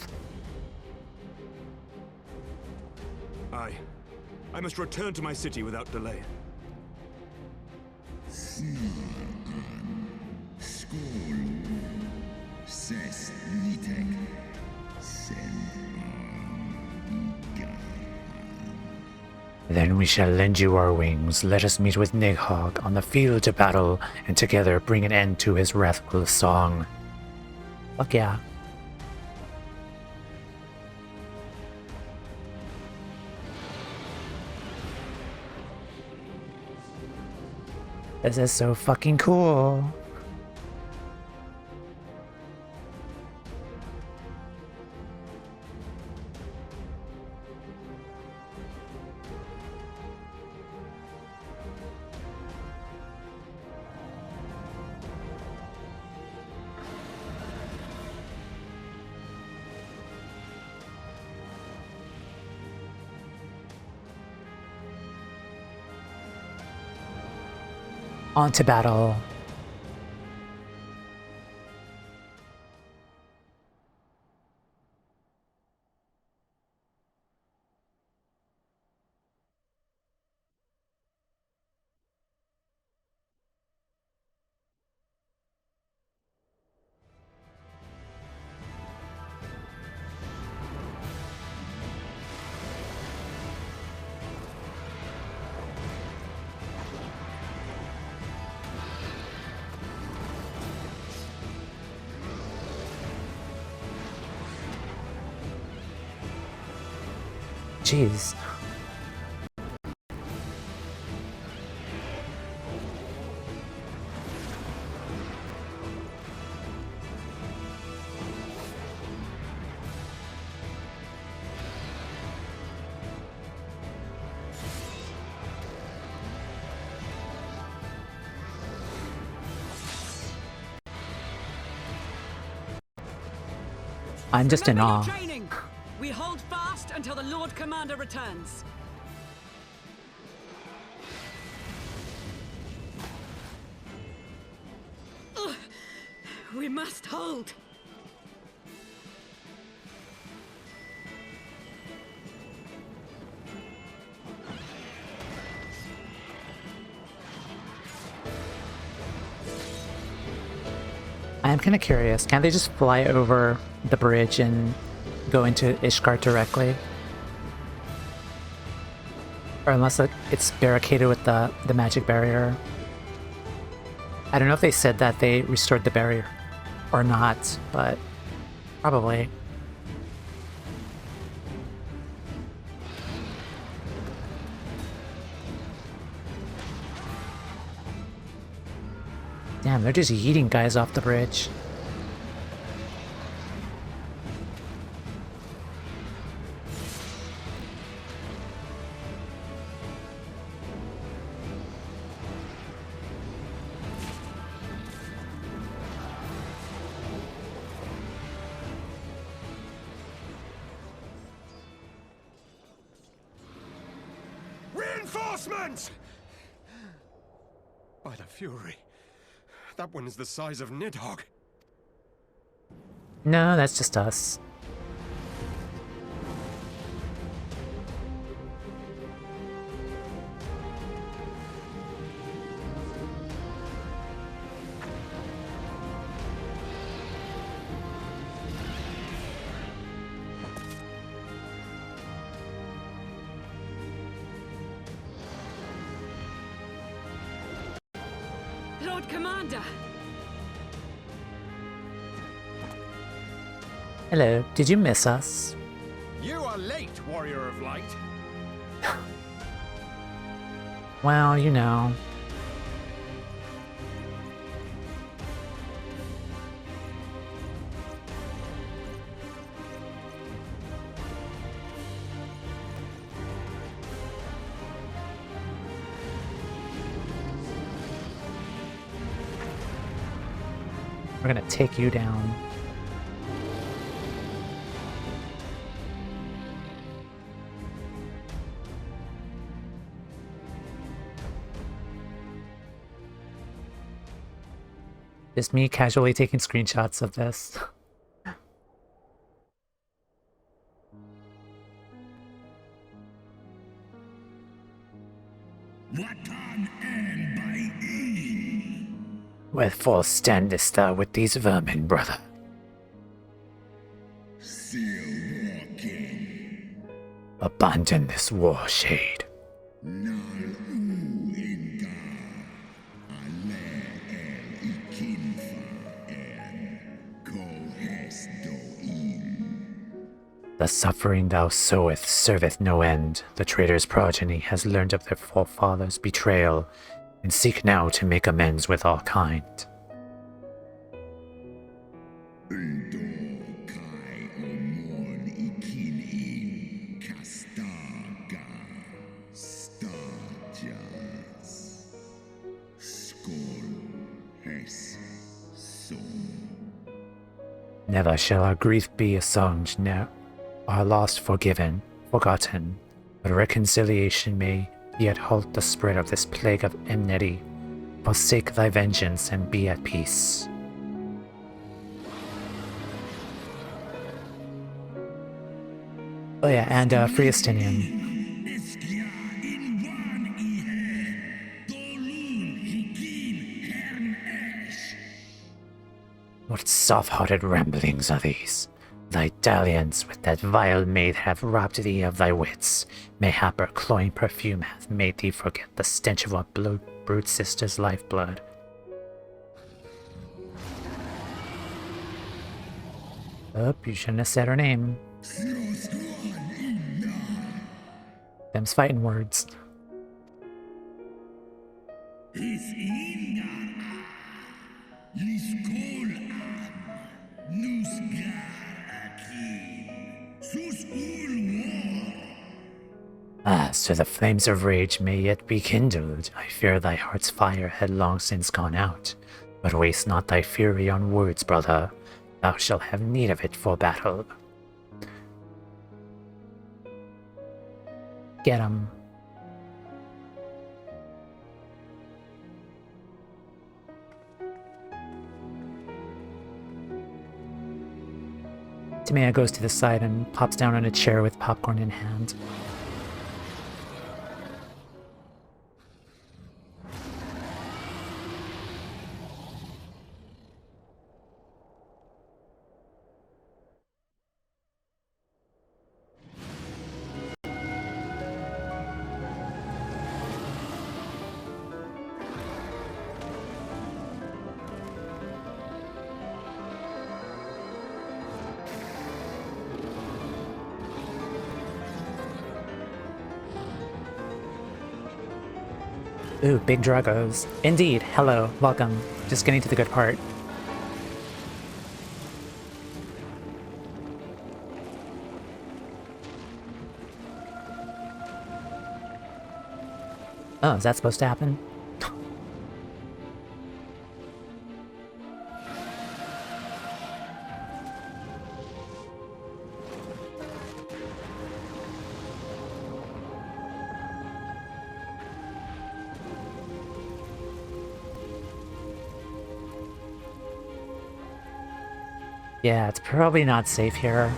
I must return to my city without delay. Then we shall lend you our wings. Let us meet with Nidhogg on the field of battle, and together bring an end to his wrathful song. Fuck yeah. This is so fucking cool. On to battle. Jeez. I'm just in awe. We hold fast until the Lord Commander returns. Ugh. We must hold. I am kind of curious. Can't they just fly over the bridge and go into Ishgard directly? Or unless it's barricaded with the magic barrier. I don't know if they said that they restored the barrier or not, but probably. Damn, they're just yeeting guys off the bridge. Reinforcements! By the Fury. That one is the size of Nidhogg. No, that's just us. Lord Commander! Hello, did you miss us? You are late, Warrior of Light. Well, you know. We're gonna take you down. Just me casually taking screenshots of this. Wherefore standest thou with these vermin, brother? Still walking. Abandon this war shade. The suffering thou sowest serveth no end. The traitor's progeny has learned of their forefathers' betrayal, and seek now to make amends with all kind. Never shall our grief be assuaged, now our loss forgiven, forgotten, but reconciliation may yet halt the spread of this plague of enmity. Forsake thy vengeance and be at peace. Oh yeah, and free Estinien. What soft-hearted ramblings are these? Thy dalliance with that vile maid hath robbed thee of thy wits. Mayhap her cloying perfume hath made thee forget the stench of our brute sister's lifeblood. Oh, you shouldn't have said her name. Them's fighting words. So the flames of rage may yet be kindled. I fear thy heart's fire had long since gone out. But waste not thy fury on words, brother. Thou shalt have need of it for battle. Get him. Timea goes to the side and pops down on a chair with popcorn in hand. Ooh, big Dragos. Indeed, hello, welcome. Just getting to the good part. Oh, is that supposed to happen? Yeah, it's probably not safe here.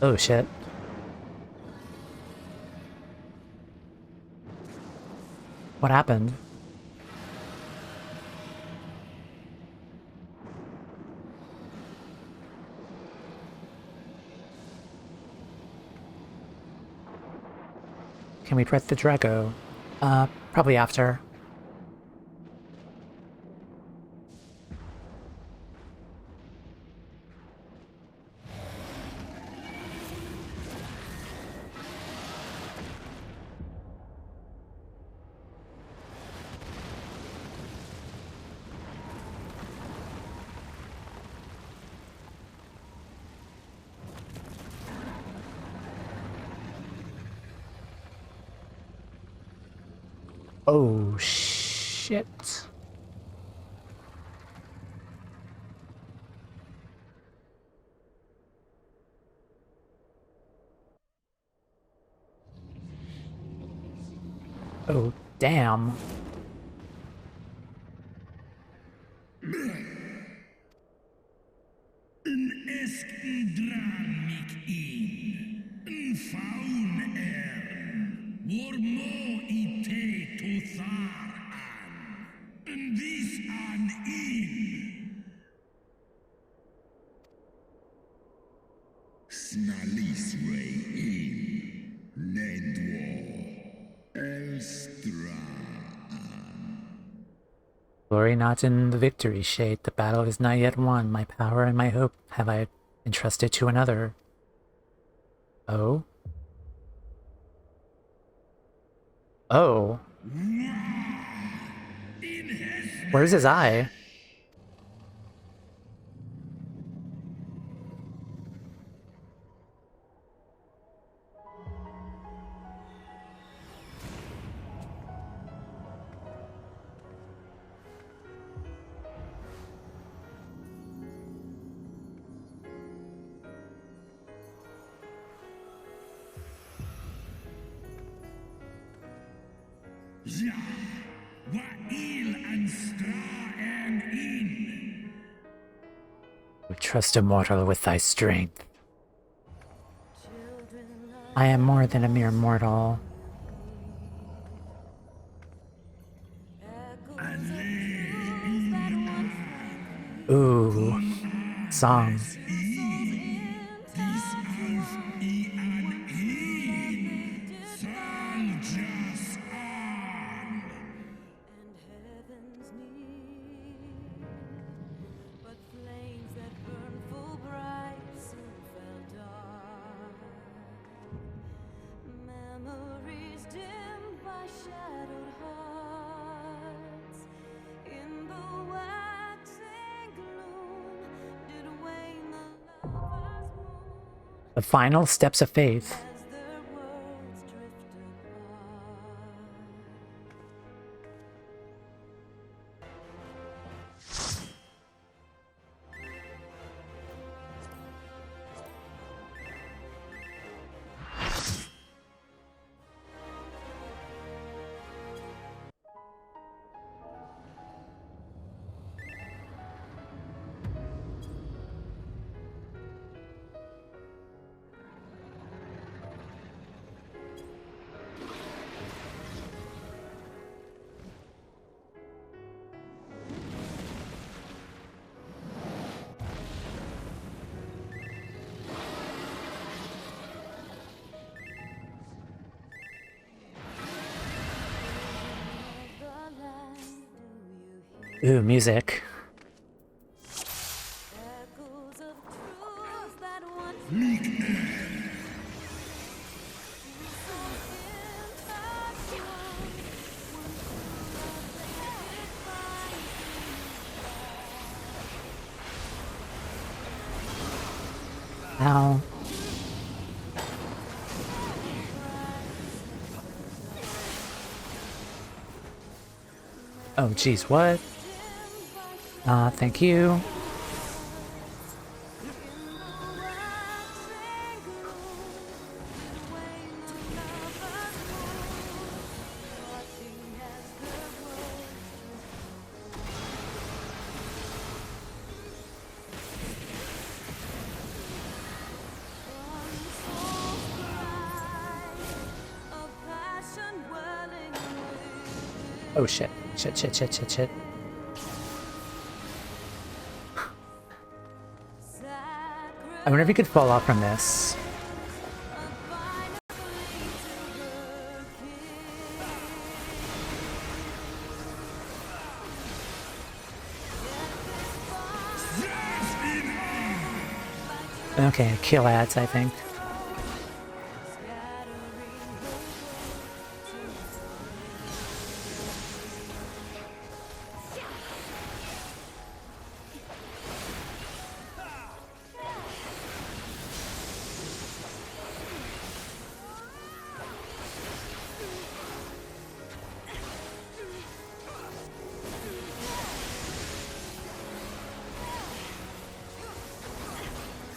Oh shit. What happened? Can we prep the Drago? Probably after. Oh, shit. Oh, damn. Glory not in the victory, Shade. The battle is not yet won. My power and my hope have I entrusted to another. Oh? Oh. Where's his eye? Trust a mortal with thy strength. I am more than a mere mortal. Ooh, song. The final steps of faith. Ooh, music. Ow. Oh, geez, what? Thank you. Oh shit. Shit, shit, shit, shit, shit. I wonder if you could fall off from this. Okay, kill ads, I think.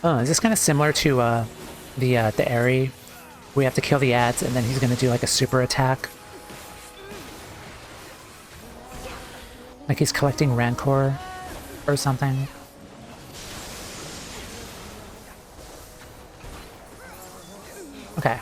Oh, is this kind of similar to the Aerie? We have to kill the ads and then he's gonna do like a super attack. Like he's collecting Rancor or something. Okay.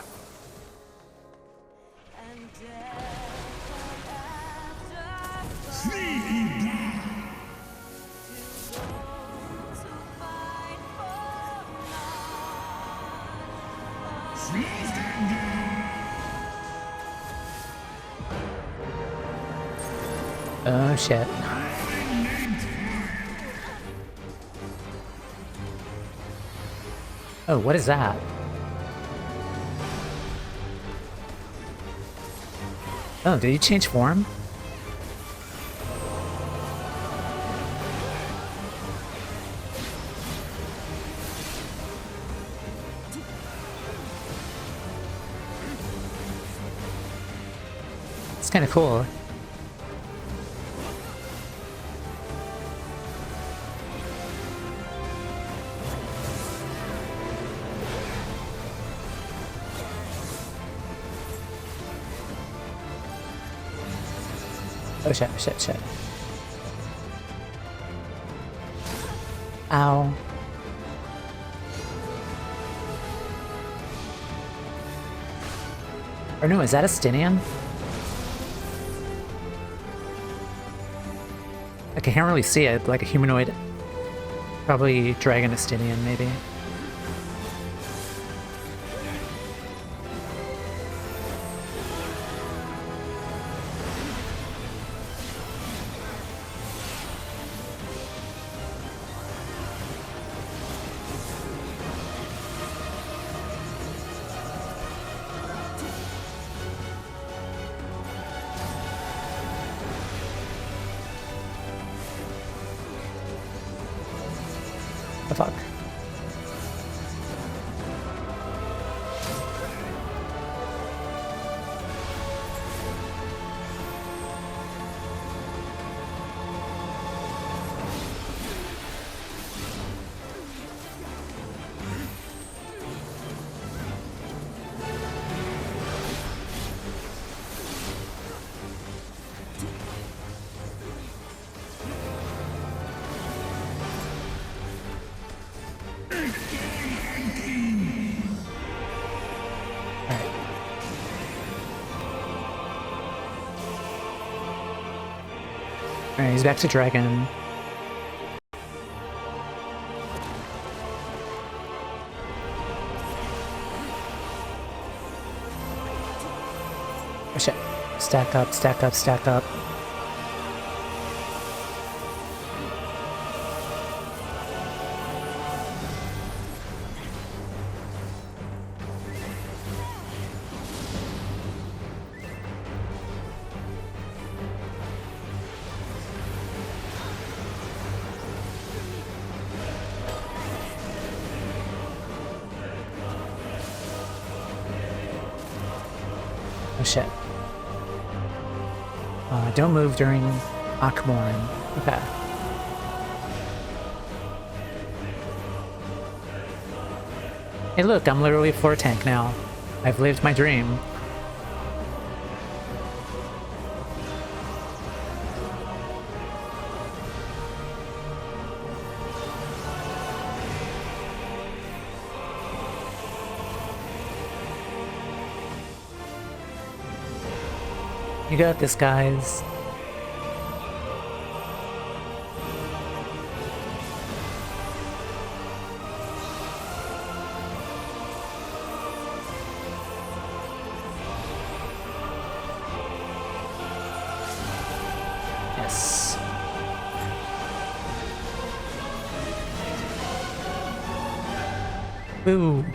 Oh shit. Oh, what is that? Oh, did he change form? It's kind of cool. Oh shit, shit, shit. Ow. Or no, is that Estinien? I can't really see it, like a humanoid. Probably Dragon Estinien, maybe. The fuck? Alright, he's back to Dragon. Oh shit. Stack up, stack up, stack up. Oh shit. Don't move during Akmorn. Okay. Hey look, I'm literally a floor tank now. I've lived my dream. You got this, guys. Ooh.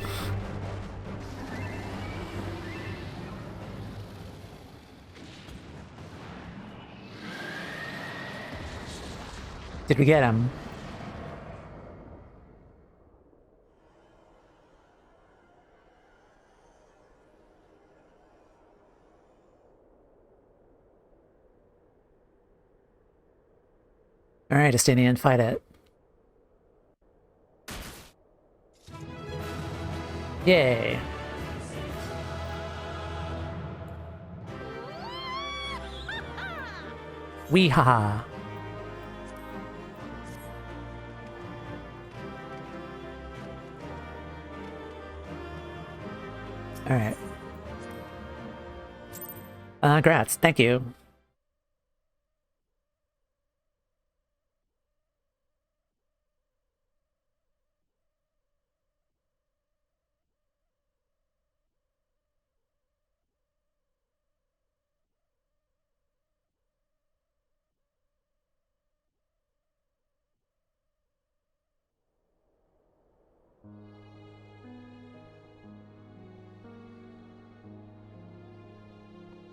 Did we get him? Alright, Estinien, fight it. Yay! Wee haha! Alright. Grats, thank you.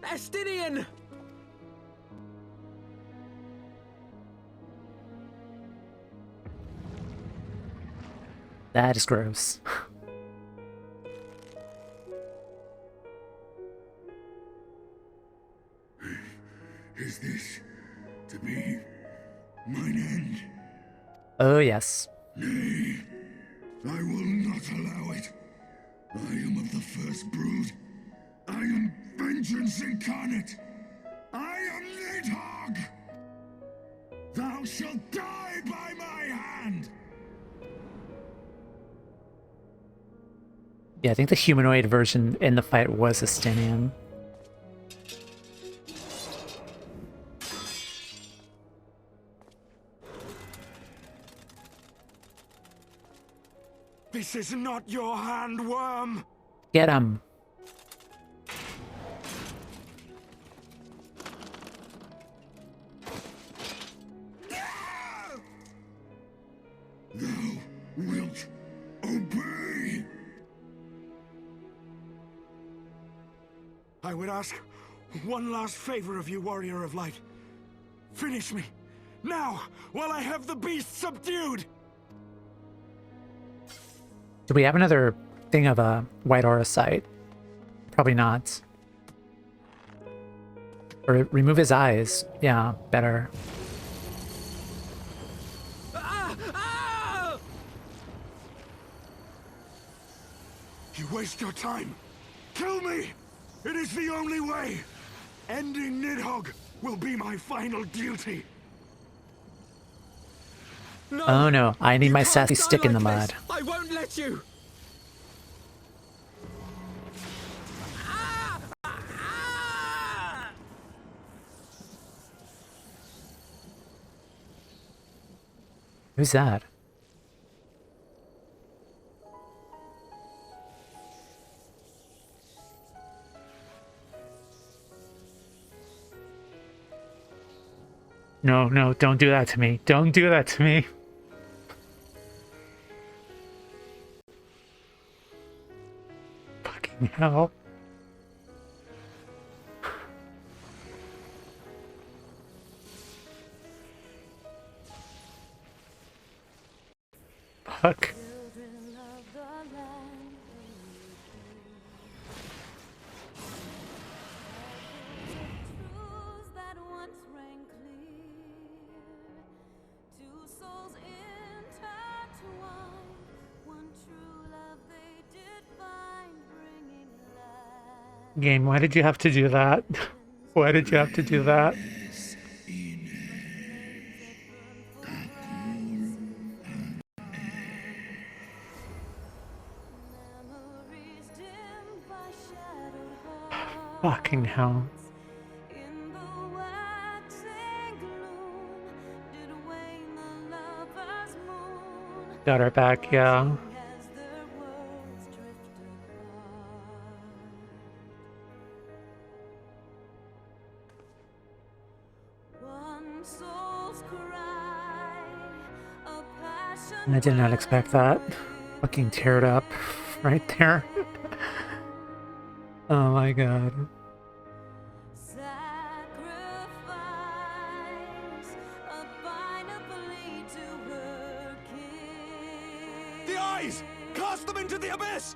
Estinien! That is gross. Is this to be mine end? Oh, yes. Nay, I will not allow it. I am of the first brood. I am vengeance incarnate. I am Nidhogg. Thou shalt die by my hand. Yeah, I think the humanoid version in the fight was Estinien. This is not your hand, worm! Get him! Thou wilt obey. I would ask one last favor of you, Warrior of Light. Finish me, now, while I have the beast subdued! Do we have another thing of a white aura sight? Probably not. Or remove his eyes. Yeah, better. You waste your time. Kill me! It is the only way! Ending Nidhogg will be my final duty. No, oh no, I need my can't sassy die stick in the like mud. this. I won't let you! Who's that? No, no, don't do that to me. Don't do that to me. Fucking hell. Fuck. Game, why did you have to do that? Why did you have to do that? Fucking hell. Got her back, yeah. I did not expect that. Fucking teared up right there. Oh my god. The eyes! Cast them into the abyss!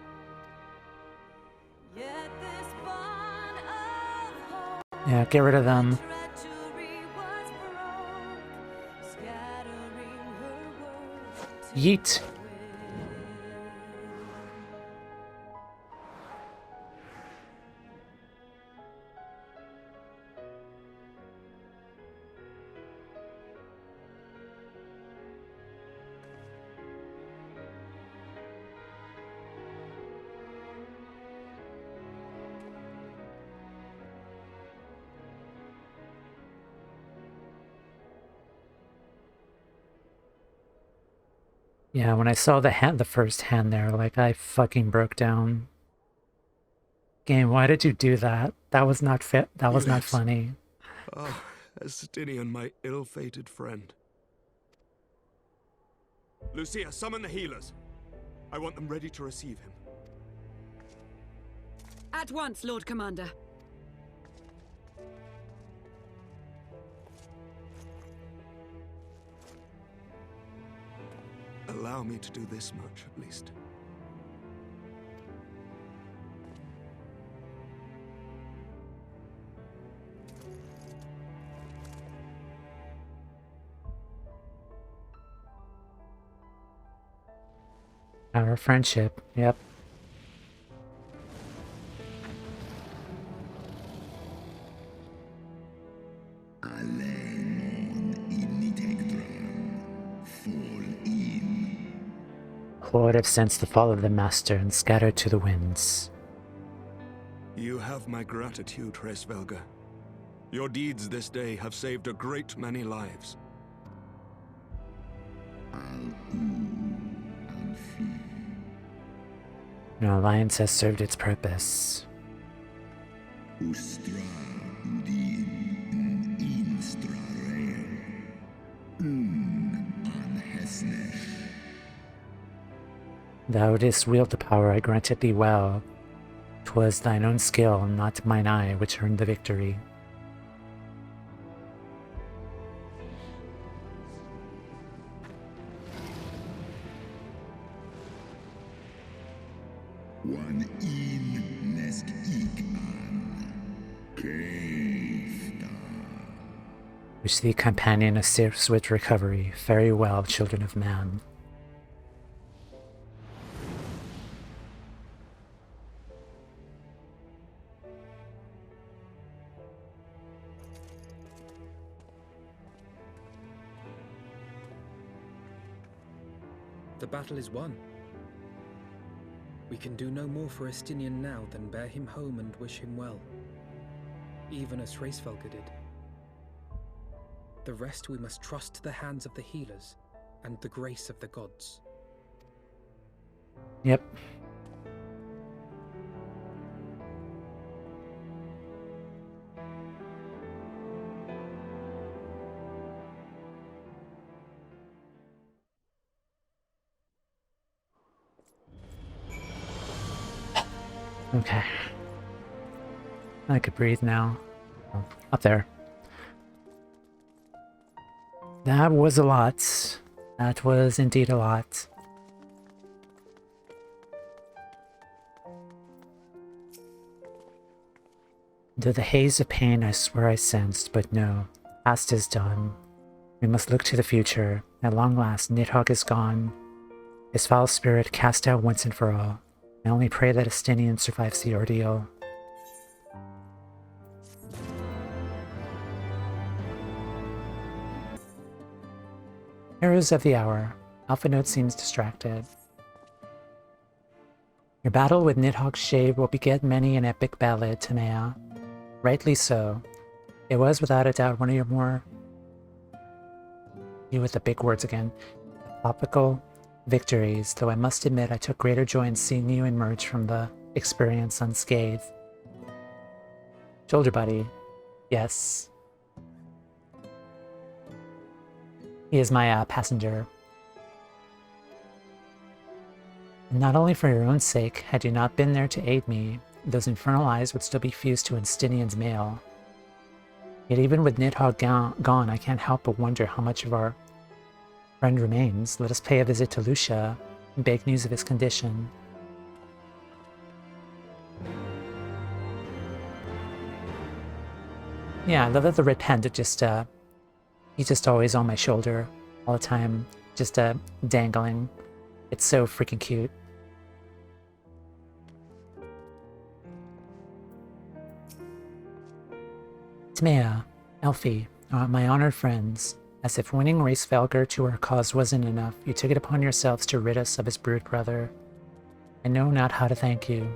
Yeah, get rid of them. Yeet. Yeah, when I saw the first hand there, like, I fucking broke down. Game, why did you do that? That was not fit. That was not funny. Ah, Estinien, my ill-fated friend. Lucia, summon the healers. I want them ready to receive him. At once, Lord Commander. Allow me to do this much, at least. Our friendship, yep. Lord have sensed the fall of the Master and scattered to the winds. You have my gratitude, Hraesvelga. Your deeds this day have saved a great many lives. Your alliance has served its purpose. Thou didst wield the power I granted thee well. 'Twas thine own skill, not mine eye, which earned the victory. Wish thee, companion, a safe, swift recovery. Fare well, children of man. The battle is won. We can do no more for Estinien now than bear him home and wish him well, even as Hraesvelga did. The rest we must trust to the hands of the healers and the grace of the gods. Yep. Okay. I could breathe now. Oh, up there. That was a lot. That was indeed a lot. Through the haze of pain I swear I sensed, but no, past is done. We must look to the future. At long last, Nidhogg is gone. His foul spirit cast out once and for all. I only pray that Estinien survives the ordeal. Heroes of the hour. Alpha Note seems distracted. Your battle with Nidhogg's shade will beget many an epic ballad, Tamea. Rightly so. It was without a doubt one of your more... You with the big words again. Topical victories, though I must admit I took greater joy in seeing you emerge from the experience unscathed. Shoulder buddy. Yes. He is my passenger. And not only for your own sake, had you not been there to aid me, those infernal eyes would still be fused to Estinien's mail. Yet even with Nidhogg gone, I can't help but wonder how much of our friend remains. Let us pay a visit to Lucia and beg news of his condition. Yeah, I love that the red panda just, he's just always on my shoulder all the time, just dangling. It's so freaking cute. Timea, Elfie, my honored friends, as if winning Race Valkyr to our cause wasn't enough, you took it upon yourselves to rid us of his brood brother. I know not how to thank you.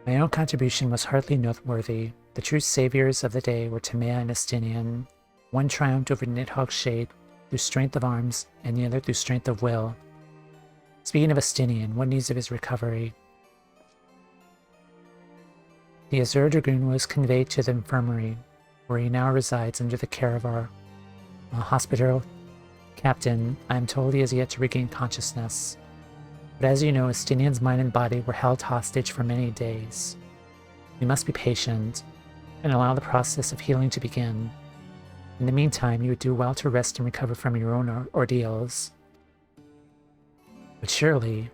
My own contribution was hardly noteworthy. The true saviors of the day were Timea and Estinien. One triumphed over Nidhogg's shade through strength of arms, and the other through strength of will. Speaking of Estinien, what news of his recovery? The Azure Dragoon was conveyed to the infirmary, where he now resides under the care of our hospital captain. I am told he has yet to regain consciousness. But as you know, Estinien's mind and body were held hostage for many days. We must be patient and allow the process of healing to begin. In the meantime, you would do well to rest and recover from your own ordeals. But surely,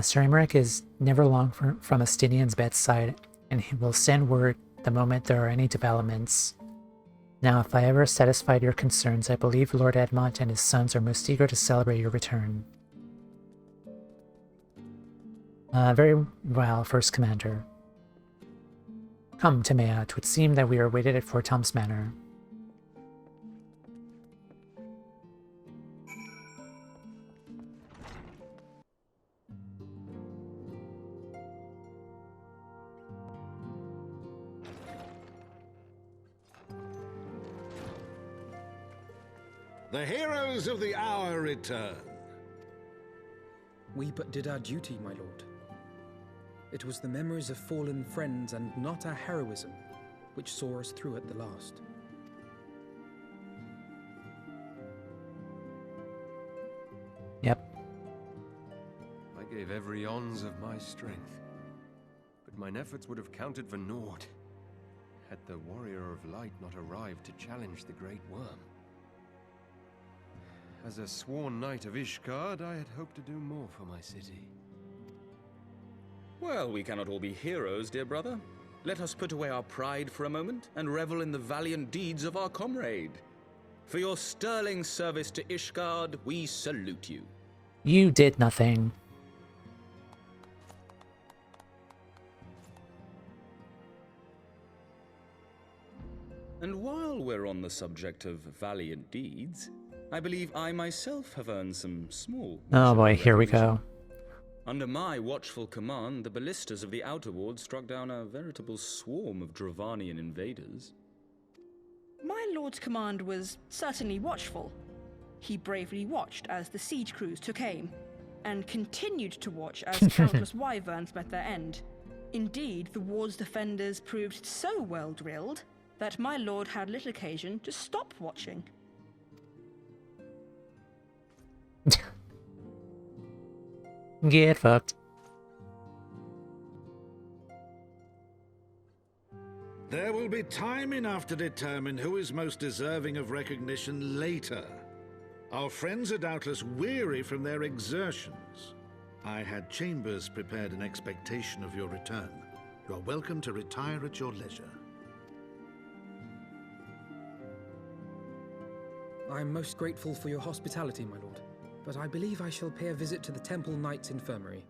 Sir Emmerich is never long from Estinien's bedside, and he will send word the moment there are any developments. Now, if I ever satisfied your concerns, I believe Lord Edmont and his sons are most eager to celebrate your return. Very well, First Commander. Come, Timea, 'twould seem that we are waited at Fort Tom's Manor. The heroes of the hour return. We but did our duty, my lord. It was the memories of fallen friends and not our heroism which saw us through at the last. Yep. I gave every ounce of my strength, but mine efforts would have counted for naught had the Warrior of Light not arrived to challenge the Great Worm. As a sworn knight of Ishgard, I had hoped to do more for my city. Well, we cannot all be heroes, dear brother. Let us put away our pride for a moment and revel in the valiant deeds of our comrade. For your sterling service to Ishgard, we salute you. You did nothing. And while we're on the subject of valiant deeds, I believe I myself have earned some small... Oh boy, here we go. Under my watchful command, the ballistas of the Outer Ward struck down a veritable swarm of Dravanian invaders. My lord's command was certainly watchful. He bravely watched as the siege crews took aim, and continued to watch as countless wyverns met their end. Indeed, the ward's defenders proved so well drilled that my lord had little occasion to stop watching. Get fucked. There will be time enough to determine who is most deserving of recognition later. Our friends are doubtless weary from their exertions. I had chambers prepared in expectation of your return. You are welcome to retire at your leisure. I am most grateful for your hospitality, my lord, but I believe I shall pay a visit to the Temple Knight's Infirmary.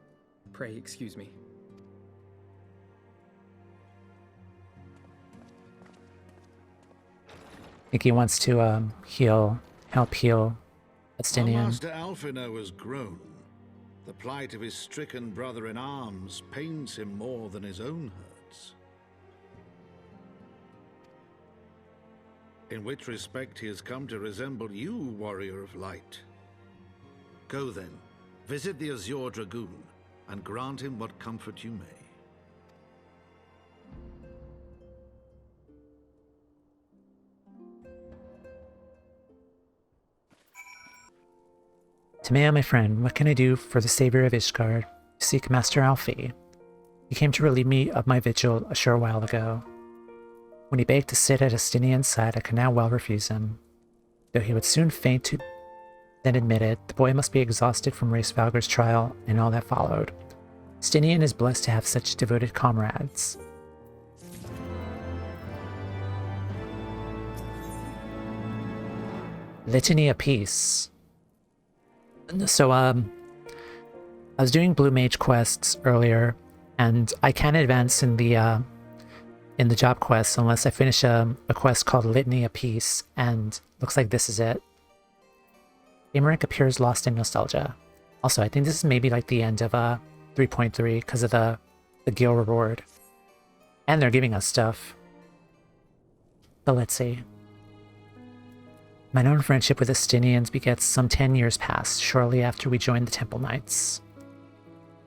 Pray excuse me. I think he wants to help heal Our Estinien. master Alphino has grown. The plight of his stricken brother-in-arms pains him more than his own hurts. In which respect he has come to resemble you, Warrior of Light. Go then, visit the Azure Dragoon, and grant him what comfort you may. Timea, my friend, what can I do for the savior of Ishgard? Seek Master Alfie. He came to relieve me of my vigil a short while ago. When he begged to sit at Estinien's side, I could now well refuse him. Though he would soon faint to then admitted, the boy must be exhausted from Race Valgar's trial and all that followed. Estinien is blessed to have such devoted comrades. Litany of Peace. So, I was doing Blue Mage quests earlier, and I can't advance in the job quest unless I finish a quest called Litany of Peace, and looks like this is it. Game rank appears lost in nostalgia. Also, I think this is maybe like the end of 3.3 because of the Gil reward. And they're giving us stuff. But let's see. My known friendship with Estinians begets some 10 years past, shortly after we joined the Temple Knights.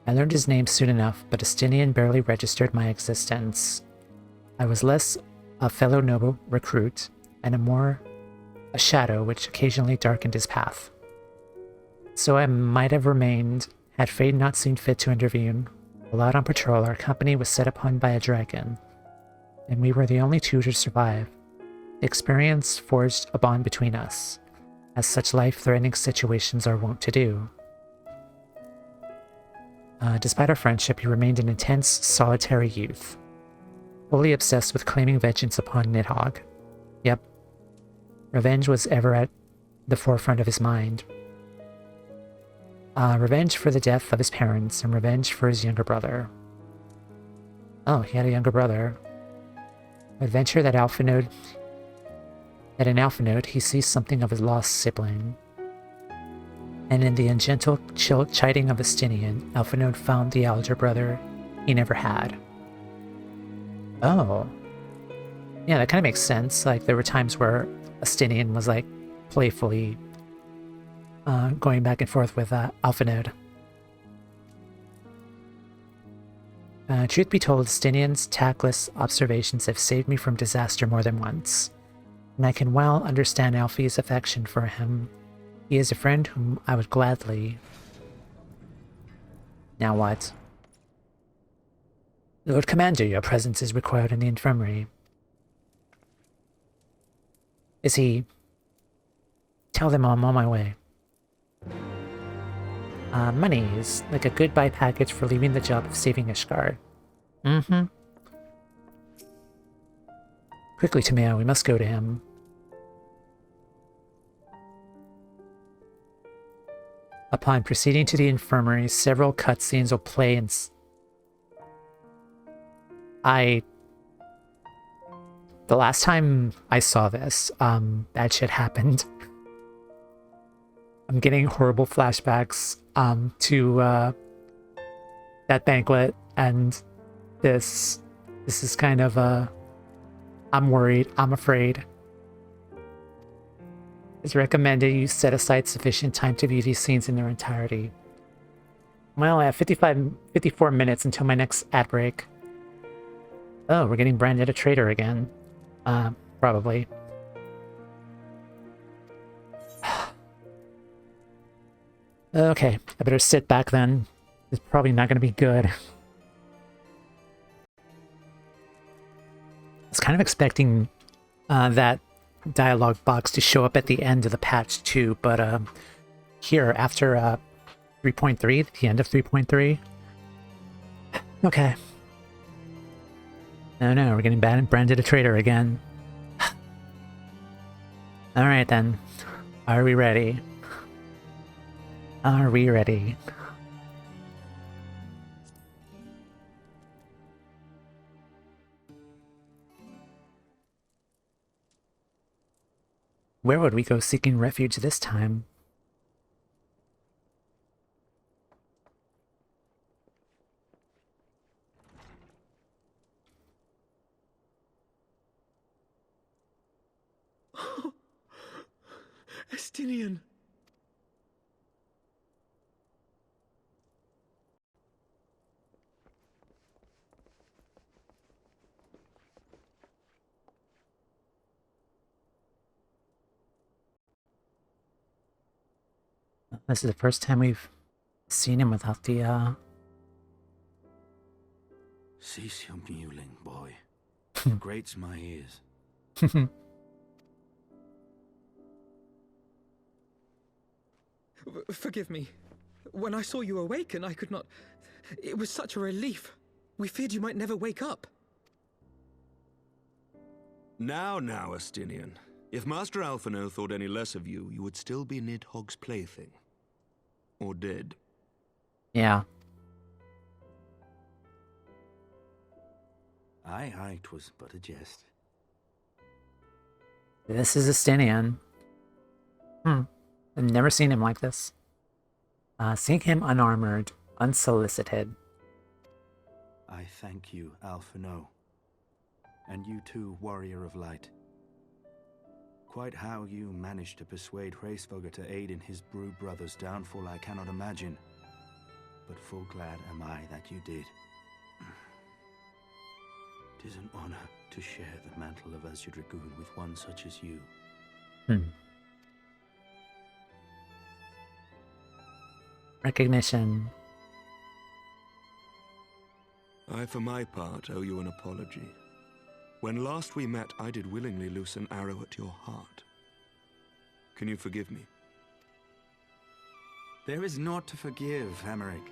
I learned his name soon enough, but Estinien barely registered my existence. I was less a fellow noble recruit, and more a shadow which occasionally darkened his path. So I might have remained, had fate not seen fit to intervene. While out on patrol, our company was set upon by a dragon, and we were the only two to survive. The experience forged a bond between us, as such life-threatening situations are wont to do. Despite our friendship, he remained an intense, solitary youth, fully obsessed with claiming vengeance upon Nidhogg. Yep, revenge was ever at the forefront of his mind. Revenge for the death of his parents, and revenge for his younger brother. Oh, he had a younger brother. Adventure that in Alphanode, he sees something of his lost sibling. And in the ungentle chiding of Estinien, Alphanode found the elder brother he never had. Oh. Yeah, that kind of makes sense. Like, there were times where Estinien was, like, playfully going back and forth with Alphanode. Truth be told, Estinien's tactless observations have saved me from disaster more than once, and I can well understand Alfie's affection for him. He is a friend whom I would gladly... Now what? Lord Commander, your presence is required in the infirmary. Is he... Tell them I'm on my way. Money is like a goodbye package for leaving the job of saving Ishgard. Mm-hmm. Quickly, Timea, we must go to him. Upon proceeding to the infirmary, several cutscenes will play and the last time I saw this, bad shit happened. I'm getting horrible flashbacks to that banquet, and this is kind of I'm worried, I'm afraid. It's recommended you set aside sufficient time to view these scenes in their entirety. Well, I have 54 minutes until my next ad break. Oh, we're getting branded a traitor again. Probably. Okay, I better sit back then. It's probably not going to be good. I was kind of expecting that dialogue box to show up at the end of the patch too, but here, after 3.3, the end of 3.3. Okay. No, we're getting branded a traitor again. Alright then. Are we ready? Are we ready? Where would we go seeking refuge this time? Estinien! This is the first time we've seen him without the, Cease your mewling, boy. Grates my ears. Forgive me. When I saw you awaken, I could not... It was such a relief. We feared you might never wake up. Now, Estinien. If Master Alphinaud thought any less of you, you would still be Nidhogg's plaything. Or dead. Yeah. Aye, 'twas but a jest. This is Estinien. I've never seen him like this. Seeing him unarmored, unsolicited. I thank you, Alphinaud. And you too, Warrior of Light. Quite how you managed to persuade Hraesvogr to aid in his brood brother's downfall I cannot imagine. But full glad am I that you did. 'Tis an honor to share the mantle of Azure Dragoon with one such as you. Recognition. I, for my part, owe you an apology. When last we met, I did willingly loose an arrow at your heart. Can you forgive me? There is naught to forgive, Hameric.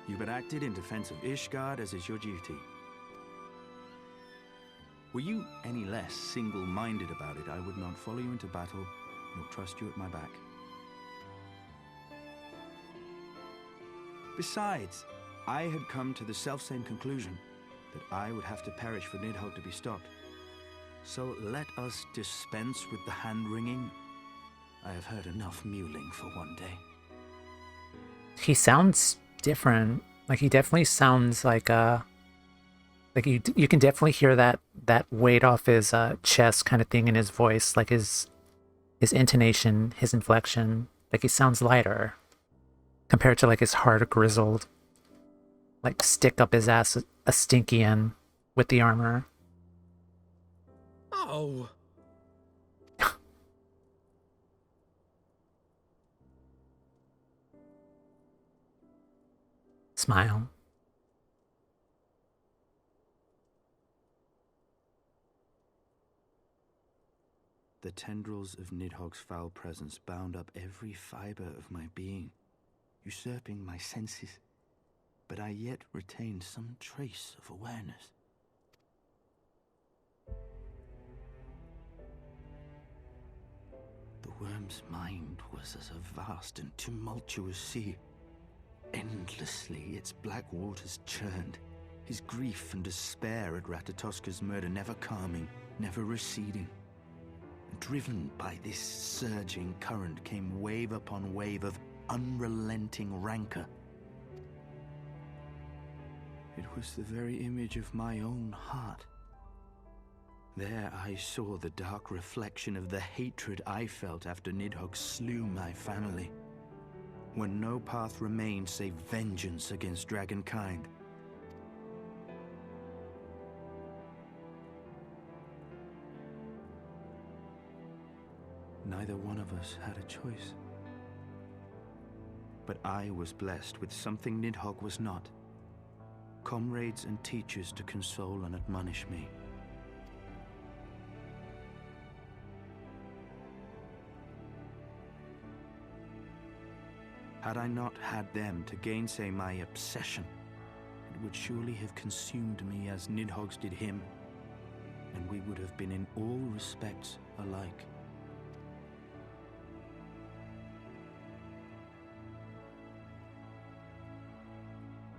You but acted in defense of Ishgard as is your duty. Were you any less single-minded about it, I would not follow you into battle, nor trust you at my back. Besides, I had come to the selfsame conclusion, that I would have to perish for Nidhogg to be stopped. So let us dispense with the hand-wringing. I have heard enough mewling for one day. He sounds different. Like, he definitely sounds like you can definitely hear that weight off his chest kind of thing in his voice, like his intonation, his inflection. Like, he sounds lighter compared to like his hard, grizzled, like stick up his ass Estinien with the armor. Oh. Smile. The tendrils of Nidhogg's foul presence bound up every fiber of my being, usurping my senses, but I yet retained some trace of awareness. The worm's mind was as a vast and tumultuous sea. Endlessly its black waters churned, his grief and despair at Ratatoska's murder never calming, never receding. Driven by this surging current came wave upon wave of unrelenting rancor. It was the very image of my own heart. There I saw the dark reflection of the hatred I felt after Nidhogg slew my family, when no path remained save vengeance against dragonkind. Neither one of us had a choice. But I was blessed with something Nidhogg was not. Comrades and teachers to console and admonish me. Had I not had them to gainsay my obsession, it would surely have consumed me as Nidhogg's did him, and we would have been in all respects alike.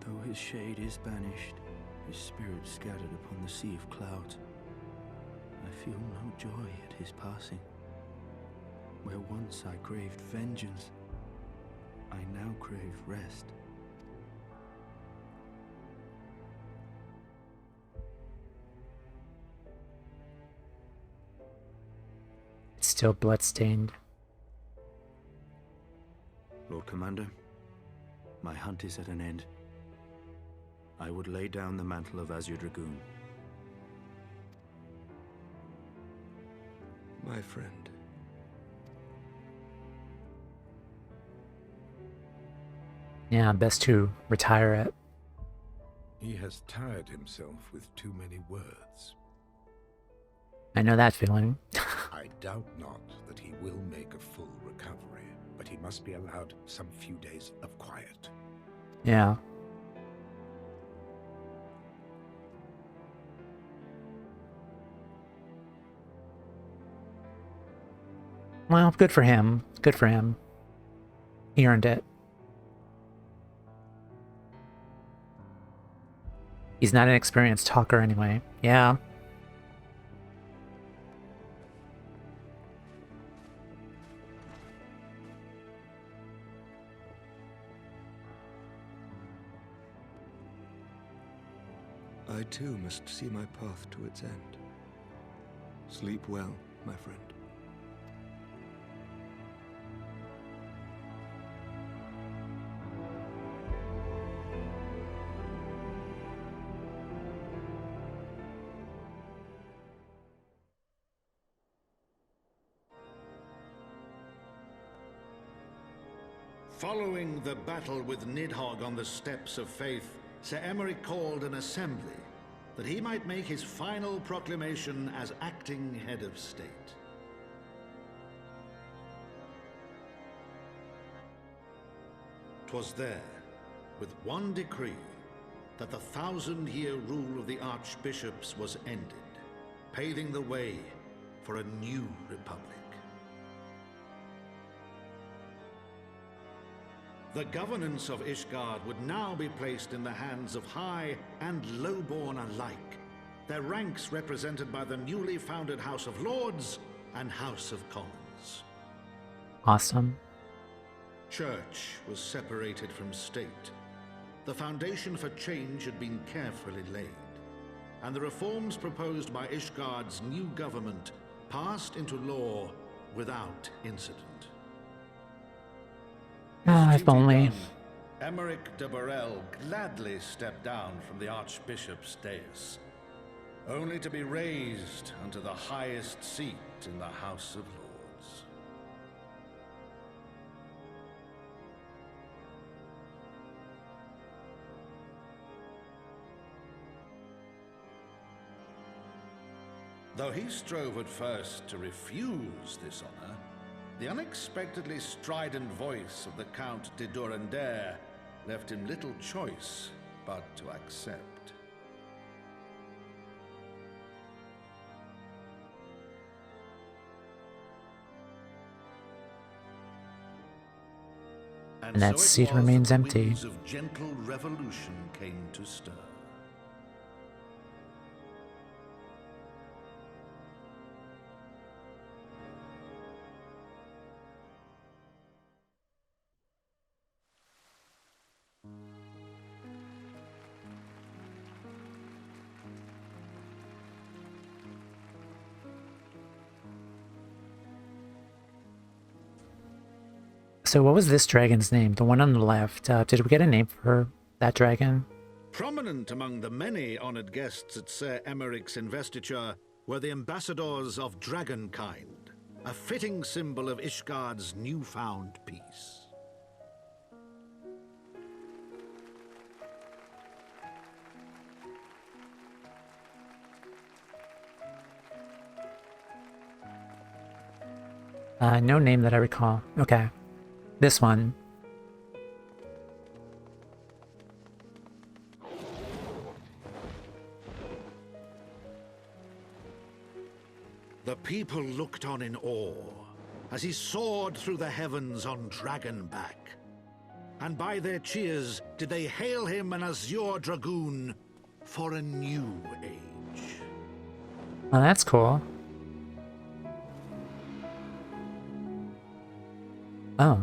Though his shade is banished, his spirit scattered upon the sea of clouds, I feel no joy at his passing. Where once I craved vengeance, I now crave rest. It's still bloodstained. Lord Commander, my hunt is at an end. I would lay down the mantle of Azure Dragoon. My friend. Yeah, best to retire it. He has tired himself with too many words. I know that feeling. I doubt not that he will make a full recovery, but he must be allowed some few days of quiet. Yeah. Well, good for him. Good for him. He earned it. He's not an experienced talker anyway. Yeah. I too must see my path to its end. Sleep well, my friend. Following the battle with Nidhogg on the Steps of Faith, Sir Emeric called an assembly that he might make his final proclamation as acting head of state. 'Twas there, with one decree, that the 1,000-year rule of the archbishops was ended, paving the way for a new republic. The governance of Ishgard would now be placed in the hands of high and lowborn alike, their ranks represented by the newly founded House of Lords and House of Commons. Awesome. Church was separated from state. The foundation for change had been carefully laid, and the reforms proposed by Ishgard's new government passed into law without incident. If only. Emeric de Burrell gladly stepped down from the Archbishop's dais, only to be raised unto the highest seat in the House of Lords. Though he strove at first to refuse this honor, the unexpectedly strident voice of the Count de Durandare left him little choice but to accept. And that so it seat was remains that the empty. winds of gentle revolution came to stir. So what was this dragon's name? The one on the left. Did we get a name for that dragon? Prominent among the many honored guests at Sir Emeric's investiture were the ambassadors of Dragonkind, a fitting symbol of Ishgard's newfound peace. No name that I recall. Okay. This one. The people looked on in awe as he soared through the heavens on Dragonback. And by their cheers did they hail him an azure dragoon for a new age. Oh, that's cool. Oh.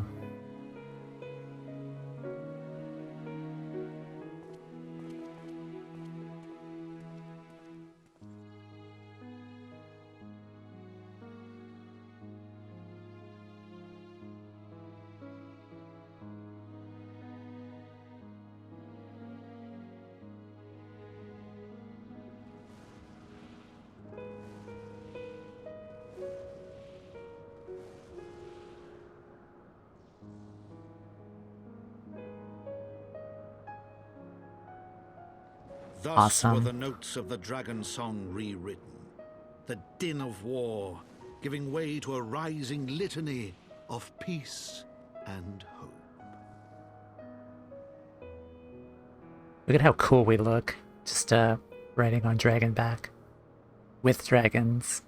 Thus Awesome. were the notes of the Dragonsong rewritten. The din of war giving way to a rising litany of peace and hope. Look at how cool we look. Just riding on Dragonback. With dragons.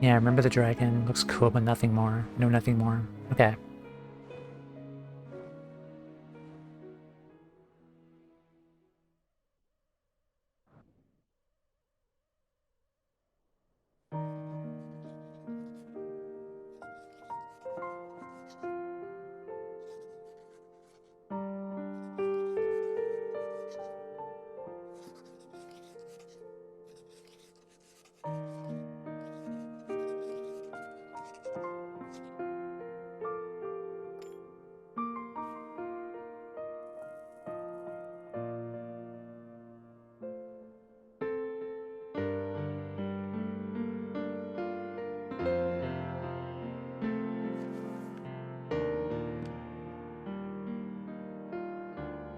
Yeah, I remember the dragon. Looks cool, but nothing more. No, nothing more. Okay.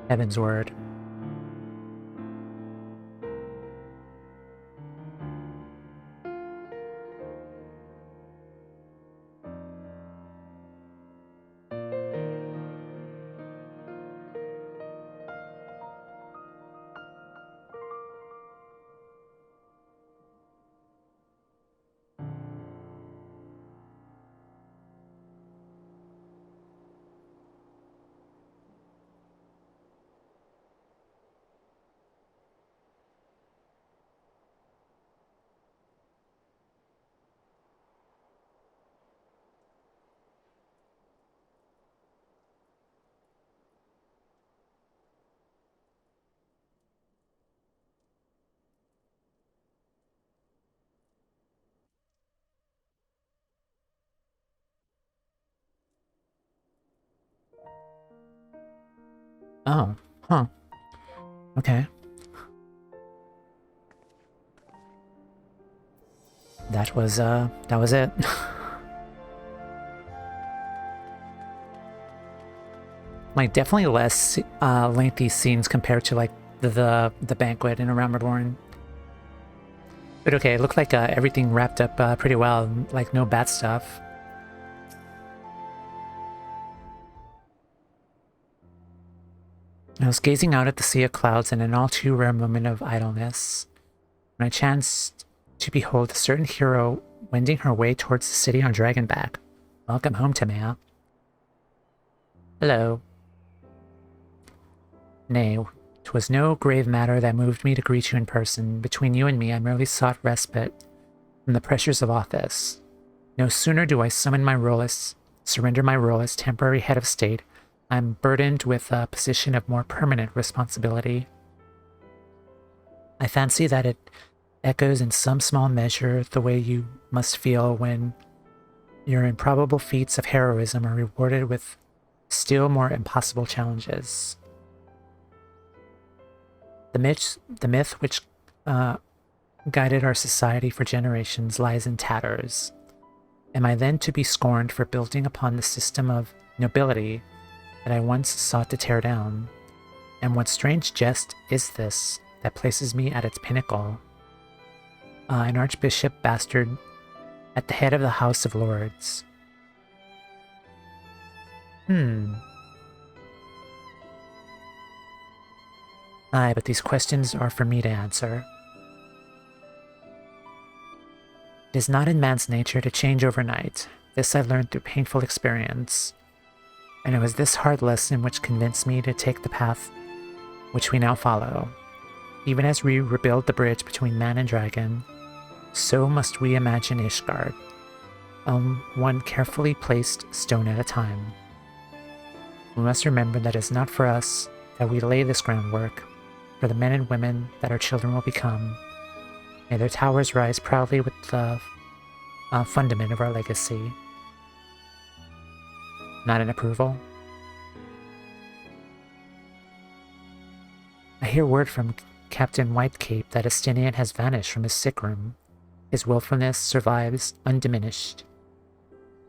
Heavensward. Oh, huh. Okay. That was it. Like, definitely less lengthy scenes compared to, like, the banquet in Around Reborn. But okay, it looked like everything wrapped up pretty well. Like, no bad stuff. I was gazing out at the sea of clouds in an all too rare moment of idleness, when I chanced to behold a certain hero wending her way towards the city on Dragonback. Welcome home, Tamea. Hello. Nay, 'twas no grave matter that moved me to greet you in person. Between you and me, I merely sought respite from the pressures of office. No sooner do I surrender my role as temporary head of state, I am burdened with a position of more permanent responsibility. I fancy that it echoes in some small measure the way you must feel when your improbable feats of heroism are rewarded with still more impossible challenges. The myth which guided our society for generations lies in tatters. Am I then to be scorned for building upon the system of nobility that I once sought to tear down? And what strange jest is this that places me at its pinnacle? An archbishop bastard at the head of the House of Lords. Aye, but these questions are for me to answer. It is not in man's nature to change overnight. This I learned through painful experience. And it was this hard lesson which convinced me to take the path which we now follow. Even as we rebuild the bridge between man and dragon, so must we imagine Ishgard, one carefully placed stone at a time. We must remember that it is not for us that we lay this groundwork, for the men and women that our children will become. May their towers rise proudly with the fundament of our legacy. Not an approval? I hear word from Captain Whitecape that Estinien has vanished from his sick room. His willfulness survives undiminished.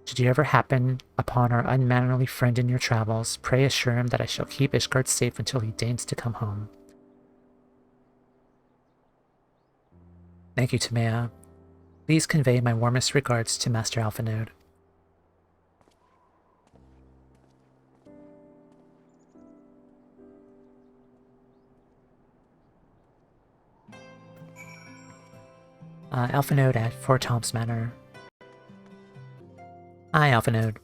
Should you ever happen upon our unmannerly friend in your travels, pray assure him that I shall keep Ishgard safe until he deigns to come home. Thank you, Tamea. Please convey my warmest regards to Master Alphanode. Alphanode at Fort Tom's Manor. Hi, Alphanode.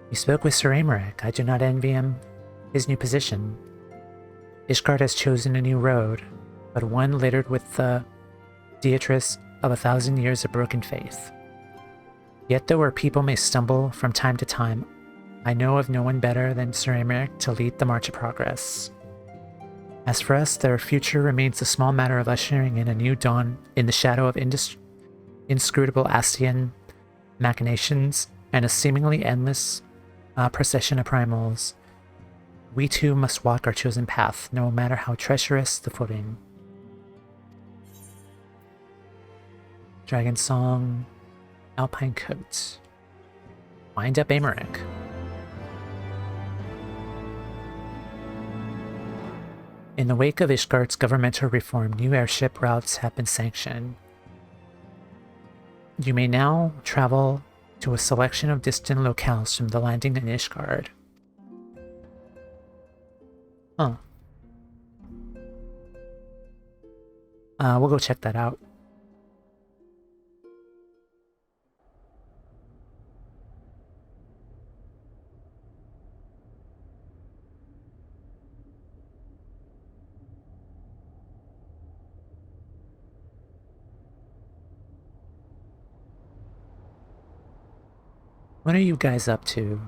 You spoke with Sir Aymeric. I do not envy him his new position. Ishgard has chosen a new road, but one littered with the detritus of 1,000 years of broken faith. Yet though our people may stumble from time to time, I know of no one better than Sir Aymeric to lead the march of progress. As for us, their future remains a small matter of ushering in a new dawn in the shadow of inscrutable Estinien machinations and a seemingly endless procession of primals. We too must walk our chosen path, no matter how treacherous the footing. Dragonsong, Alpine Coat. Wind up Aymeric. In the wake of Ishgard's governmental reform, new airship routes have been sanctioned. You may now travel to a selection of distant locales from the landing in Ishgard. Huh. We'll go check that out. What are you guys up to?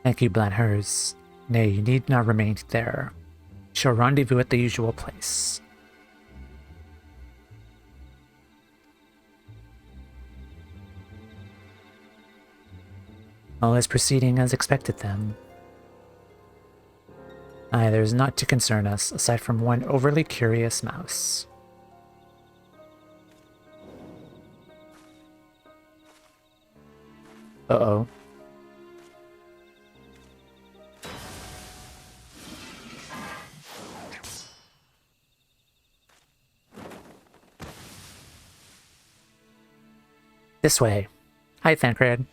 Thank you, Blanhers. Nay, you need not remain there. We shall rendezvous at the usual place. All is proceeding as expected then. Aye, there is naught to concern us, aside from one overly curious mouse. Uh-oh. This way. Hi, Thancred.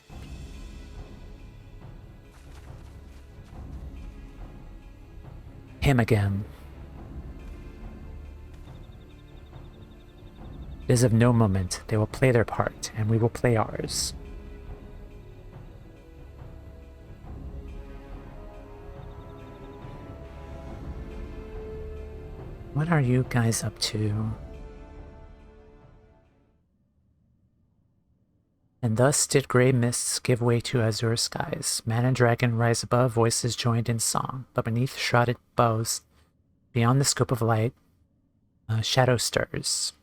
Him again. It is of no moment. They will play their part, and we will play ours. What are you guys up to? And thus did grey mists give way to azure skies. Man and dragon rise above, voices joined in song. But beneath shrouded boughs, beyond the scope of light, shadow stirs.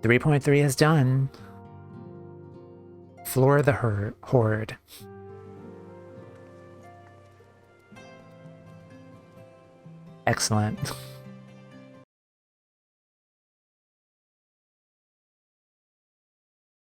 .3 is done. Floor the horde. Excellent.